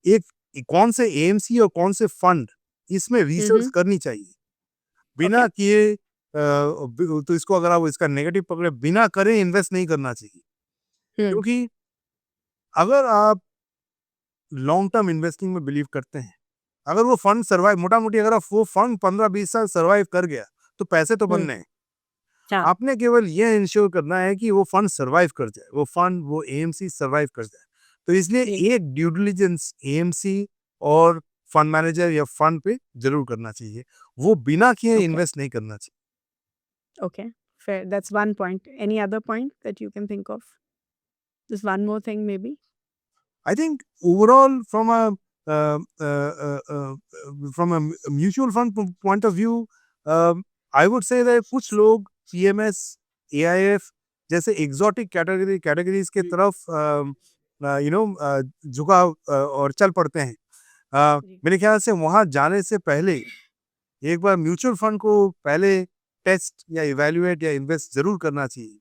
एक कौन से एएमसी और कौन से फंड इसमें हुँ, रिसर्च हुँ। करनी चाहिए। ओके। बिना किए तो इसको अगर आप इसका नेगेटिव पकड़े, बिना करे इन्वेस्ट नहीं करना चाहिए। हुँ, क्योंकि अगर आप लॉन्ग टर्म इन्वेस्टिंग में बिलीव करते हैं, अगर वो फंड सर्वाइव मोटा-मोटी अगर आप वो फंड 15-20 साल सर्वाइव कर गया, तो पैसे तो हुँ। बनने हैं। हाँ, आपने केवल ये इंश्योर करना है कि वो फंड सर्वाइव कर जाए, वो फंड, वो एएमसी सर्वाइव कर जाए। तो इसलिए जी, एक ड्यू डिलिजेंस एएमसी और फंड मैनेजर या फंड पे ज़रूर करना चाहिए। वो बिना किए ओके, इन्वेस्ट नहीं करना चाहिए। Okay, fair that's one point. Any other point that you can think of? Just one more thing maybe? I think overall uh, uh, uh, uh, from a mutual fund point of view, I would say that कुछ लोग PMS, AIF जैसे exotic categories के हुँ, तरफ झुकाव और चल पड़ते हैं। जी, मेरे ख्याल से वहाँ जाने से पहले एक बार म्यूचुअल फंड को पहले टेस्ट या इवैल्यूएट या इन्वेस्ट ज़रूर करना चाहिए।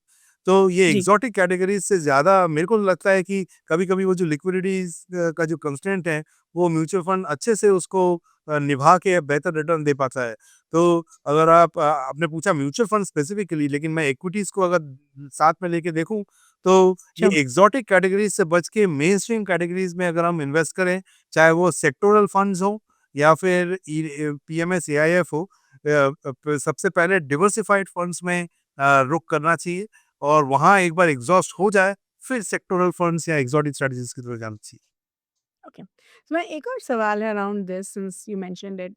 तो ये जी, एक्सोटिक कैटेगरीज़ से ज़्यादा मेरे को लगता है कि कभी-कभी वो जो लिक्विडिटीज़ का जो कंस्ट्रेंट है, वो म्यूचुअल फंड अच्छे से उसको निभा के बेहतर रिटर्न दे पाता है। तो अगर आप आपने पूछा म्यूचुअल फंड स्पेसिफिकली, लेकिन मैं इक्विटीज़ को अगर साथ में लेके देखूँ, तो ये श्योर, एक्सोटिक कैटेगरीज़ से बच के मेनस्ट्रीम कैटेगरीज़ में अगर हम इन्वेस्ट करें, चाहे वो सेक्टोरल फंड्स हों या फिर पीएमएस, एआईएफ हो, सबसे पहले डिवर्सिफाइड फंड्स में रुख करना चाहिए और वहाँ एक बार एग्ज़ॉस्ट हो जाए, फिर सेक्टोरल फंड्स या एक्सोटिक स्ट्रैटेजीज़ की तरफ जाना चाहिए। ओके। तो मैं एक और सवाल है around this since you mentioned it,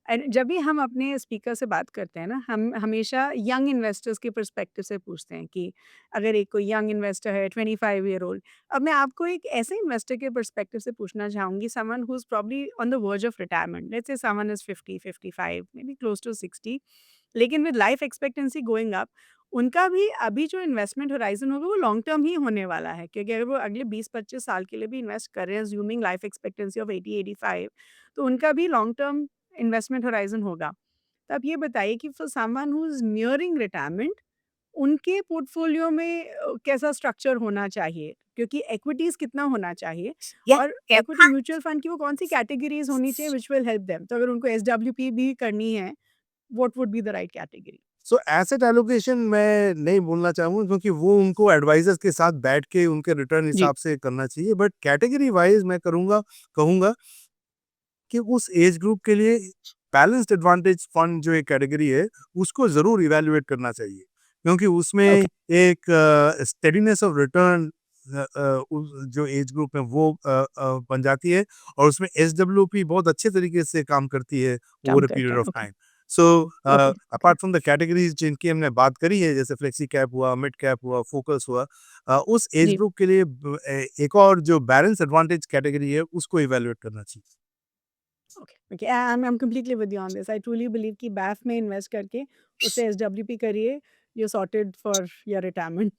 and जब भी हम अपने स्पीकर से बात करते हैं ना, हम हमेशा यंग इन्वेस्टर्स के पर्सपेक्टिव से पूछते हैं कि अगर एक कोई यंग इन्वेस्टर है 25 ईयर ओल्ड, अब मैं आपको एक ऐसे इन्वेस्टर के पर्सपेक्टिव से पूछना चाहूँगी, someone who is probably on the verge of retirement, let's say someone is 50, 55, maybe close to 60, लेकिन with life expectancy going up, उनका भी अभी जो इन्वेस्टमेंट होराइज़न होगा वो लॉन्ग टर्म ही होने वाला है, क्योंकि अगर वो अगले 20-25 साल के लिए भी इन्वेस्ट कर रहे हैं अज़्यूमिंग लाइफ एक्सपेक्टेंसी ऑफ 80-85, तो उनका भी लॉन्ग टर्म इन्वेस्टमेंट होराइज़न होगा। तो आप ये बताइए कि for someone who is nearing retirement, उनके पोर्टफोलियो में कैसा स्ट्रक्चर होना चाहिए? क्योंकि इक्विटीज़ कितना होना चाहिए Yeah, और yeah. इक्विटी म्यूचुअल फंड की वो कौन-सी कैटेगरीज़ होनी चाहिए व्हिच विल हेल्प देम? तो अगर उनको एसडब्ल्यूपी भी करनी है, what would be the right category? So asset allocation मैं नहीं बोलना चाहूँगा क्योंकि वो उनको एडवाइज़र्स के साथ बैठ के उनके रिटर्न जी, हिसाब से करना चाहिए। बट कैटेगरी वाइज़ मैं कहूँगा कि उस एज ग्रुप के लिए बैलेंस्ड एडवांटेज फंड जो एक कैटेगरी है, उसको ज़रूर इवैल्यूएट करना चाहिए। क्योंकि उसमें ओके, एक स्टेडीनेस ऑफ रिटर्न उस जो एज ग्रुप है वो बन जाती है और उसमें एसडब्ल्यूपी बहुत अच्छे तरीके से काम करती है काम ओवर अ करते पीरियड हैं। Of okay, time. So okay, okay. Apart from the categories जिनकी हमने बात करी है, जैसे फ्लेक्सी कैप हुआ, मिड कैप हुआ, फोकस हुआ, उस एज जी, ग्रुप के लिए एक और जो बैलेंस एडवांटेज कैटेगरी है, उसको इवैल्यूएट करना चाहिए। Okay, okay. I am completely with you on this. I truly believe कि बैफ में इन्वेस्ट करके उससे एसडब्ल्यूपी करिए, you are sorted for your retirement.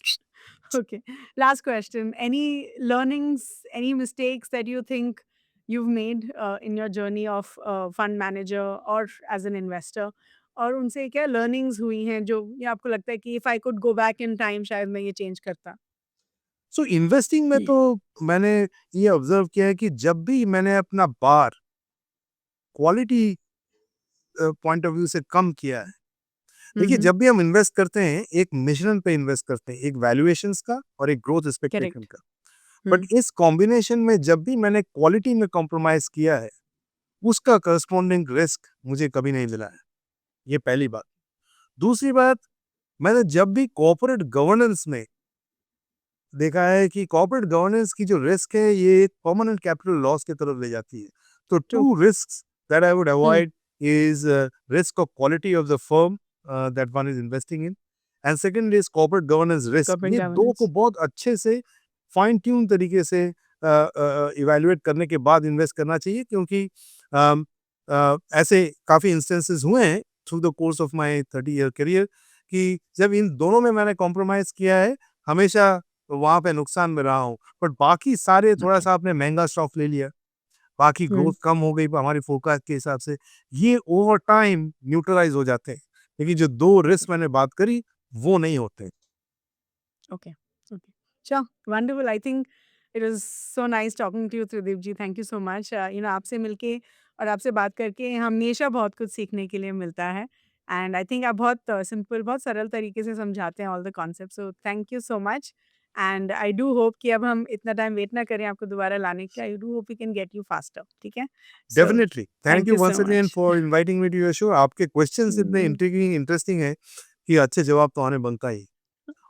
Okay, last question, any learnings, any mistakes that you think you've made in your journey of fund manager or as an investor, और उनसे क्या learnings हुई हैं जो ये आपको लगता है कि if I could go back in time शायद मैं ये चेंज करता? सो इन्वेस्टिंग में तो मैंने ये ऑब्जर्व किया है कि जब भी मैंने अपना बार क्वालिटी पॉइंट ऑफ व्यू से कम किया है। हुँ, देखिए, हुँ, जब भी हम इन्वेस्ट करते हैं, एक मिश्रण पे इन्वेस्ट करते हैं, एक वैल्यूएशंस का और एक ग्रोथ एक्सपेक्टेशन करेक्ट। का। बट हुँ, इस कॉम्बिनेशन में जब भी मैंने क्वालिटी में कॉम्प्रोमाइज़ किया है, उसका करस्पॉन्डिंग रिस्क मुझे कभी नहीं मिला है। ये पहली बात। दूसरी बात, मैंने जब भी कॉर्पोरेट गवर्नेंस में देखा है कि कॉर्पोरेट गवर्नेंस की जो रिस्क है, ये परमानेंट कैपिटल लॉस की तरफ ले जाती है। तो true. 2 risks that I would hmm, avoid is risk of quality of the firm that one is investing in, and second is corporate governance risk. Corporate ये दो governance. को बहुत अच्छे से फाइन ट्यून तरीके से इवैल्यूएट करने के बाद इन्वेस्ट करना चाहिए, क्योंकि ऐसे काफ़ी इंस्टेंसेस हुए हैं through the course of my 30-year career कि जब इन दोनों में मैंने कॉम्प्रोमाइज़ किया है, हमेशा वहाँ पे नुकसान में रहा हूँ। बट बाकी सारे थोड़ा-सा आपने महँगा स्टॉक ले लिया, बाकी ग्रोथ कम हो गई हमारी फोरकास्ट के हिसाब से, ये ओवर टाइम न्यूट्रलाइज़ हो जाते हैं। लेकिन जो 2 रिस्क मैंने बात करी, वो नहीं होते। Okay. Okay. Sure. Wonderful. I think it was so nice talking to you, Trideep ji. Thank you so much. आपसे मिलके और आपसे बात करके हमेशा बहुत कुछ सीखने के लिए मिलता है। एंड आई थिंक आप बहुत सिंपल, बहुत सरल तरीके से समझाते हैं all the concept. So thank you so much. And I do hope कि अब हम इतना टाइम वेट ना करें आपको दोबारा लाने का। I do hope we can get you faster. ठीक है? So definitely. Thank thank you you once so again much. For inviting me to your show. आपके क्वेश्चंस इतने इंट्रिगिंग, इंटरेस्टिंग हैं कि अच्छे जवाब तो आने बनता ही।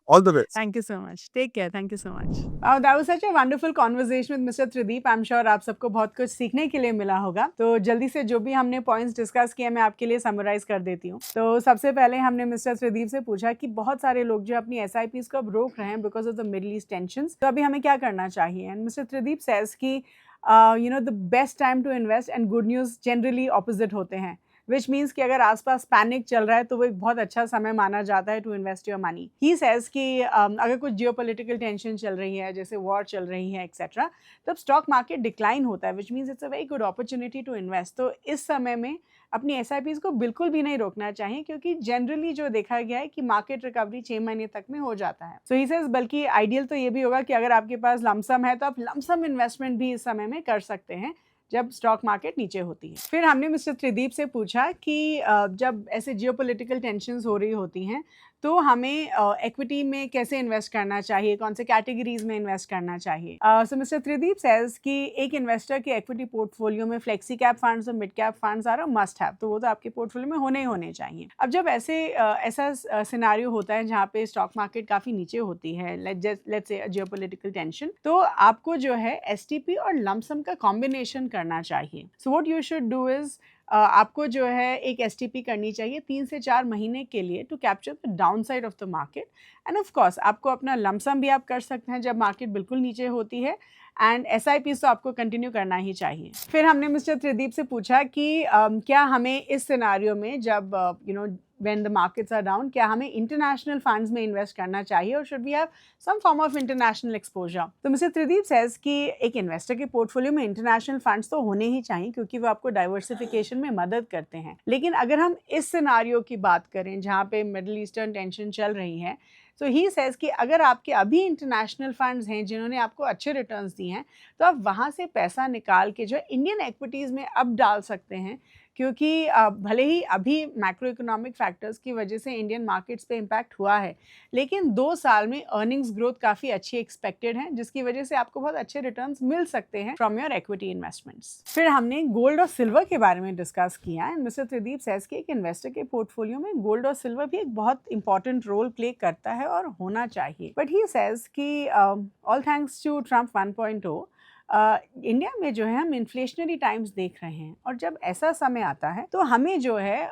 All the best. Thank you so much. Take care. Thank you so much. Wow, that was such a wonderful conversation with Mr. Trideep. I'm sure आप सबको बहुत कुछ सीखने के लिए मिला होगा। तो जल्दी से जो भी हमने पॉइंट्स डिस्कस किए मैं आपके लिए समराइज कर देती हूँ। तो सबसे पहले हमने मिस्टर त्रिदीप से पूछा कि बहुत सारे लोग जो अपनी SIPs को अब रोक रहे हैं because of the Middle East tensions, तो अभी हमें क्या करना चाहिए। एंड मिस्टर त्रिदीप सेज कि the best time to invest and good news generally opposite होते हैं, विच मीन्स कि अगर आसपास पैनिक चल रहा है तो वो एक बहुत अच्छा समय माना जाता है to invest your money. He says कि अगर कुछ जियोपॉलिटिकल टेंशन चल रही है, जैसे वॉर चल रही है एक्सेट्रा, तब स्टॉक मार्केट डिक्लाइन होता है, which means it's a very good opportunity to invest. तो इस समय में अपनी SIPs को बिल्कुल भी नहीं रोकना चाहिए, क्योंकि जनरली जो देखा गया है कि मार्केट रिकवरी 6 महीने तक में हो जाता है। सो ही सेज बल्कि आइडियल तो ये भी होगा कि अगर आपके पास लमसम है तो आप लमसम इन्वेस्टमेंट भी इस समय में कर सकते हैं जब स्टॉक मार्केट नीचे होती है। फिर हमने मिस्टर त्रिदीप से पूछा कि जब ऐसे जियोपॉलिटिकल टेंशंस हो रही होती हैं तो हमें इक्विटी में कैसे इन्वेस्ट करना चाहिए, कौन से कैटेगरीज में इन्वेस्ट करना चाहिए। सो मिस्टर त्रिदीप सेज कि एक इन्वेस्टर के इक्विटी पोर्टफोलियो में फ्लेक्सी कैप फंड्स और mid cap funds are a must have, तो वो तो आपके पोर्टफोलियो में होने ही होने चाहिए। अब जब ऐसा सिनेरियो होता है जहाँ पे स्टॉक मार्केट काफ़ी नीचे होती है, लेट्स से जियोपॉलिटिकल टेंशन, तो आपको जो है STP और लमसम का कॉम्बिनेशन करना चाहिए। सो what you should do is आपको जो है एक STP करनी चाहिए 3 से 4 महीने के लिए to capture the downside of the market. And of course आपको अपना लमसम भी आप कर सकते हैं जब मार्केट बिल्कुल नीचे होती है, एंड SIPs तो आपको कंटिन्यू करना ही चाहिए। फिर हमने मिस्टर त्रिदीप से पूछा कि क्या हमें इस सिनारियो में जब when the markets are down, क्या हमें इंटरनेशनल फंड्स में इन्वेस्ट करना चाहिए और should we have some form of international exposure. तो मिस्टर त्रिदीप सेज कि एक इन्वेस्टर के पोर्टफोलियो में इंटरनेशनल फंड्स तो होने ही चाहिए, क्योंकि वो आपको डाइवर्सिफिकेशन में मदद करते हैं। लेकिन अगर हम इस सिनारियो की बात करें जहाँ पे मिडल ईस्टर्न टेंशन चल रही है, तो ही सेज कि अगर आपके अभी इंटरनेशनल फंड्स हैं जिन्होंने आपको अच्छे रिटर्न्स दिए हैं, तो आप वहाँ से पैसा निकाल के जो इंडियन एक्विटीज़ में अब डाल सकते हैं, क्योंकि भले ही अभी मैक्रो इकोनॉमिक फैक्टर्स की वजह से इंडियन मार्केट्स पे इम्पैक्ट हुआ है, लेकिन 2 साल में अर्निंग्स ग्रोथ काफ़ी अच्छी एक्सपेक्टेड है, जिसकी वजह से आपको बहुत अच्छे रिटर्न्स मिल सकते हैं फ्रॉम योर इक्विटी इन्वेस्टमेंट्स। फिर हमने गोल्ड और सिल्वर के बारे में डिस्कस किया एंड मिस्टर त्रिदीप सेज कि एक इन्वेस्टर के पोर्टफोलियो में गोल्ड और सिल्वर भी एक बहुत इंपॉर्टेंट रोल प्ले करता है और होना चाहिए। बट ही सेज कि all thanks to Trump 1.0 India में जो है हम इन्फ्लेशनरी टाइम्स देख रहे हैं, और जब ऐसा समय आता है तो हमें जो है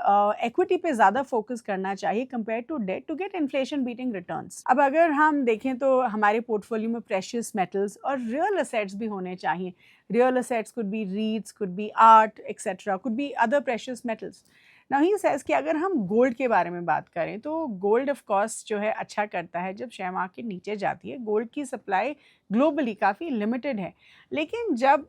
इक्विटी पे ज़्यादा फोकस करना चाहिए compare to date to get inflation beating returns. अब अगर हम देखें तो हमारे पोर्टफोलियो में प्रेशियस मेटल्स और रियल असेट्स भी होने चाहिए। Real assets could be REITs, could be art etcetera, could be other precious metals. Now he says कि अगर हम गोल्ड के बारे में बात करें तो गोल्ड ऑफ कोर्स जो है अच्छा करता है जब शेयर मार्केट नीचे जाती है। गोल्ड की सप्लाई ग्लोबली काफ़ी लिमिटेड है, लेकिन जब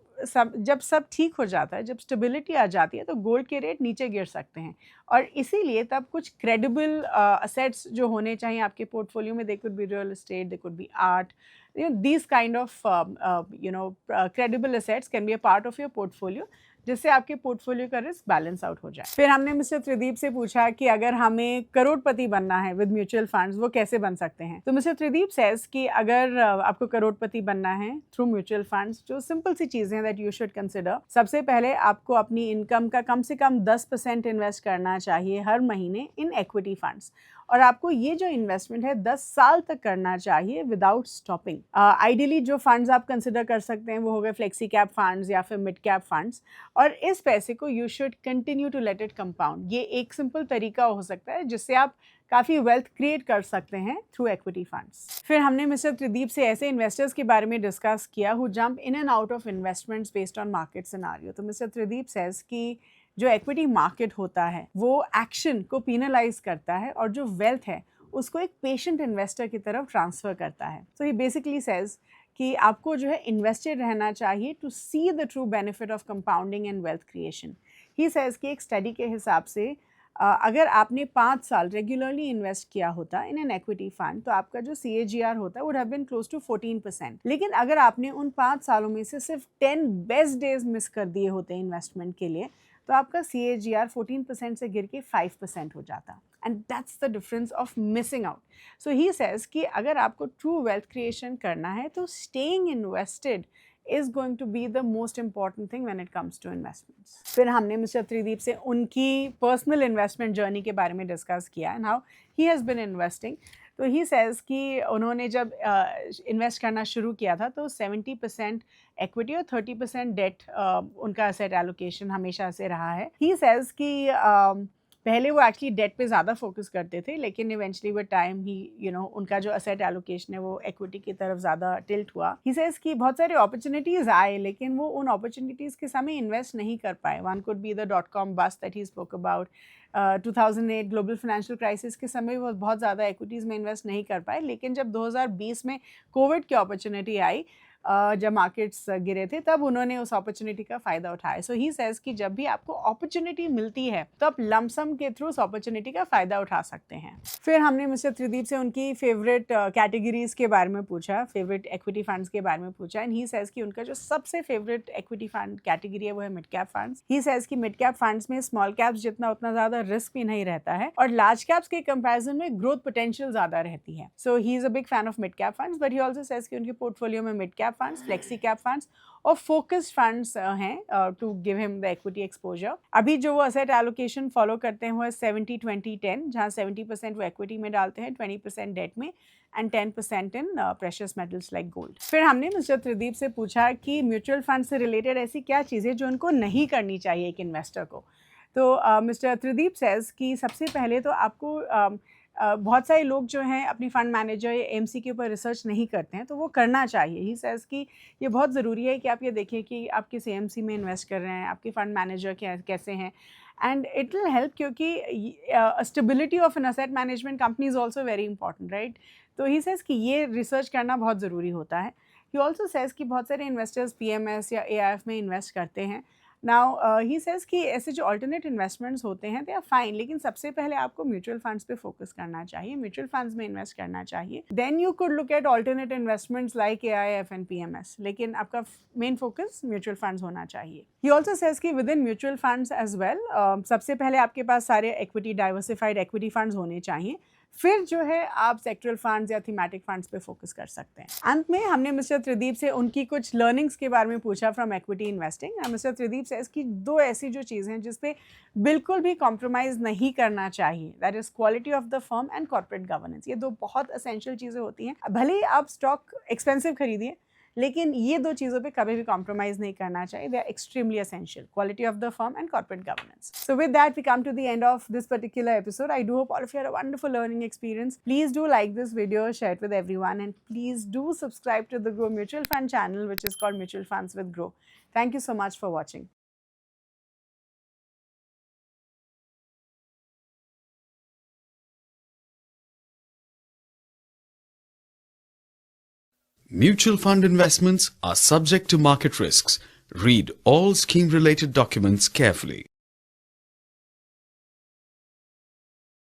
सब ठीक हो जाता है, जब स्टेबिलिटी आ जाती है, तो गोल्ड के रेट नीचे गिर सकते हैं। और इसीलिए तब कुछ क्रेडिबल असेट्स जो होने चाहिए आपके पोर्टफोलियो में, they could be real estate, they could be art, these kind of credible assets can be a part of your portfolio, जिससे आपके पोर्टफोलियो का रिस्क बैलेंस आउट हो जाए। फिर हमने मिस्टर त्रिदीप से पूछा कि अगर हमें करोड़पति बनना है विद म्यूचुअल फंड्स, वो कैसे बन सकते हैं। तो मिस्टर त्रिदीप सेज कि अगर आपको करोड़पति बनना है थ्रू म्यूचुअल फंड्स, जो सिंपल सी चीज़ें हैं दैट यू शुड कंसिडर। सबसे पहले आपको अपनी इनकम का कम से कम 10% इन्वेस्ट करना चाहिए हर महीने इन इक्विटी फंड्स, और आपको ये जो इन्वेस्टमेंट है 10 साल तक करना चाहिए विदाउट स्टॉपिंग। आइडियली जो फंड्स आप कंसिडर कर सकते हैं वो हो गए फ्लेक्सी कैप फंड्स या फिर मिड कैप फंड्स, और इस पैसे को you should continue to let it compound. ये एक सिंपल तरीका हो सकता है जिससे आप काफ़ी वेल्थ क्रिएट कर सकते हैं थ्रू इक्विटी फंड्स। फिर हमने मिस्टर त्रिदीप से ऐसे इन्वेस्टर्स के बारे में डिस्कस किया who jump in and out of investments based on market scenario. तो मिस्टर त्रिदीप सेज कि जो इक्विटी मार्केट होता है वो एक्शन को पीनलाइज करता है और जो वेल्थ है उसको एक पेशेंट इन्वेस्टर की तरफ ट्रांसफ़र करता है। तो ही बेसिकली सेज कि आपको जो है इन्वेस्टेड रहना चाहिए to see the true benefit of compounding and wealth creation. He says कि एक स्टडी के हिसाब से अगर आपने 5 साल रेगुलरली इन्वेस्ट किया होता इन एन इक्विटी फंड तो आपका जो CAGR होता है would have been close to 14%। लेकिन अगर आपने उन 5 सालों में से सिर्फ 10 बेस्ट डेज मिस कर दिए होते इन्वेस्टमेंट के लिए तो आपका CAGR 14% से गिर के 5% हो जाता। And that's the difference of missing out. So he says कि अगर आपको ट्रू वेल्थ क्रिएशन करना है तो staying invested is going to be the most important thing when it comes to investments. फिर हमने मिस्टर त्रिदीप से उनकी पर्सनल इन्वेस्टमेंट जर्नी के बारे में डिस्कस किया and how he has been investing. तो ही सेज़ कि उन्होंने जब इन्वेस्ट करना शुरू किया था तो 70% इक्विटी और 30% डेट उनका एसेट एलोकेशन हमेशा से रहा है। ही सेज़ कि पहले वो एक्चुअली डेट पे ज़्यादा फोकस करते थे लेकिन इवेंचुअली विद टाइम ही उनका जो एसेट एलोकेशन है वो इक्विटी की तरफ ज़्यादा टिल्ट हुआ। ही सेज कि बहुत सारे अपॉर्चुनिटीज़ आए लेकिन वो उन अपॉर्चुनिटीज़ के समय इन्वेस्ट नहीं कर पाए। One could be the .com bust that he spoke about. 2008 global financial crisis के समय वो बहुत ज़्यादा इक्विटीज़ में इन्वेस्ट नहीं कर पाए लेकिन जब 2020 में कोविड की अपॉर्चुनिटी आई जब मार्केट्स गिरे थे तब उन्होंने उस अपॉर्चुनिटी का फ़ायदा उठाया। सो ही सेज कि जब भी आपको अपॉर्चुनिटी मिलती है तो आप लमसम के थ्रू उस अपॉर्चुनिटी का फ़ायदा उठा सकते हैं। फिर हमने मिस्टर त्रिदीप से उनकी फेवरेट कैटेगरीज़ के बारे में पूछा, फेवरेट इक्विटी फंड्स के बारे में पूछा एंड ही सेज कि उनका जो सबसे फेवरेट इक्विटी फंड कैटेगरी है वो है mid cap funds. He says कि मिड कैप फंड्स में स्मॉल कैप्स जितना उतना ज़्यादा रिस्क भी नहीं रहता है और लार्ज कैप्स के कंपैरिजन में ग्रोथ पोटेंशियल ज़्यादा रहती है। So he is a big fan of mid cap funds but he also says कि उनके पोर्टफोलियो में mid cap funds, flexi cap funds और फोकस्ड फंड्स हैं to give him the equity exposure. अभी जो वो एसेट एलोकेशन फॉलो करते हैं वो है 70-20-10 जहाँ 70% वो इक्विटी में डालते हैं, 20% डेट में and 10% in precious metals like gold. फिर हमने मिस्टर त्रिदीप से पूछा कि म्यूचुअल फंड से रिलेटेड ऐसी क्या चीज़ें जो उनको नहीं करनी चाहिए एक इन्वेस्टर को। तो मिस्टर त्रिदीप सेज कि सबसे पहले तो आपको बहुत सारे लोग जो हैं अपनी फ़ंड मैनेजर या AMC के ऊपर रिसर्च नहीं करते हैं तो वो करना चाहिए। ही सेज़ कि ये बहुत ज़रूरी है कि आप ये देखें कि आप किस AMC में इन्वेस्ट कर रहे हैं, आपके फ़ंड मैनेजर कैसे हैं एंड इट विल हेल्प क्योंकि stability of an asset management company is also very important right. तो ही सेज़ कि ये रिसर्च करना बहुत ज़रूरी होता है। ही ऑल्सो सेज़ कि बहुत सारे इन्वेस्टर्स PMS या AIF में इन्वेस्ट करते हैं। नाउ ही सेज़ कि ऐसे जो अल्टरनेट इन्वेस्टमेंट्स होते हैं दे आर फाइन लेकिन सबसे पहले आपको म्यूचुअल फंड्स पे फोकस करना चाहिए, म्यूचुअल फंड्स में इन्वेस्ट करना चाहिए। Then you could look at alternate investments like AIF and PMS लेकिन आपका मेन फोकस म्यूचुअल फंड्स होना चाहिए। ही ऑल्सो सेज़ कि within mutual funds as well सबसे पहले आपके पास सारे इक्विटी डाइवर्सिफाइड इक्विटी फंड्स होने चाहिए, फिर जो है आप सेक्टरल फंड्स या थीमेटिक फंड्स पे फोकस कर सकते हैं। अंत में हमने मिस्टर त्रिदीप से उनकी कुछ लर्निंग्स के बारे में पूछा from equity investing. Mister Tridip से इसकी 2 ऐसी जो चीज़ें हैं जिस पे बिल्कुल भी कॉम्प्रोमाइज़ नहीं करना चाहिए, that is quality of the firm and corporate governance. ये 2 बहुत एसेंशियल चीज़ें होती हैं। भले ही आप स्टॉक एक्सपेंसिव खरीदिए लेकिन ये 2 चीज़ों पे कभी भी कॉम्प्रोमाइज़ नहीं करना चाहिए। They are extremely essential, quality of the firm and corporate governance. So with that we come to the end of this particular episode. I do hope all of you have a wonderful learning experience. Please do like this video, share it with everyone and please do subscribe to the Grow Mutual Fund channel which is called Mutual Funds with Grow. Thank you so much for watching. Mutual fund investments are subject to market risks. Read all scheme-related documents carefully.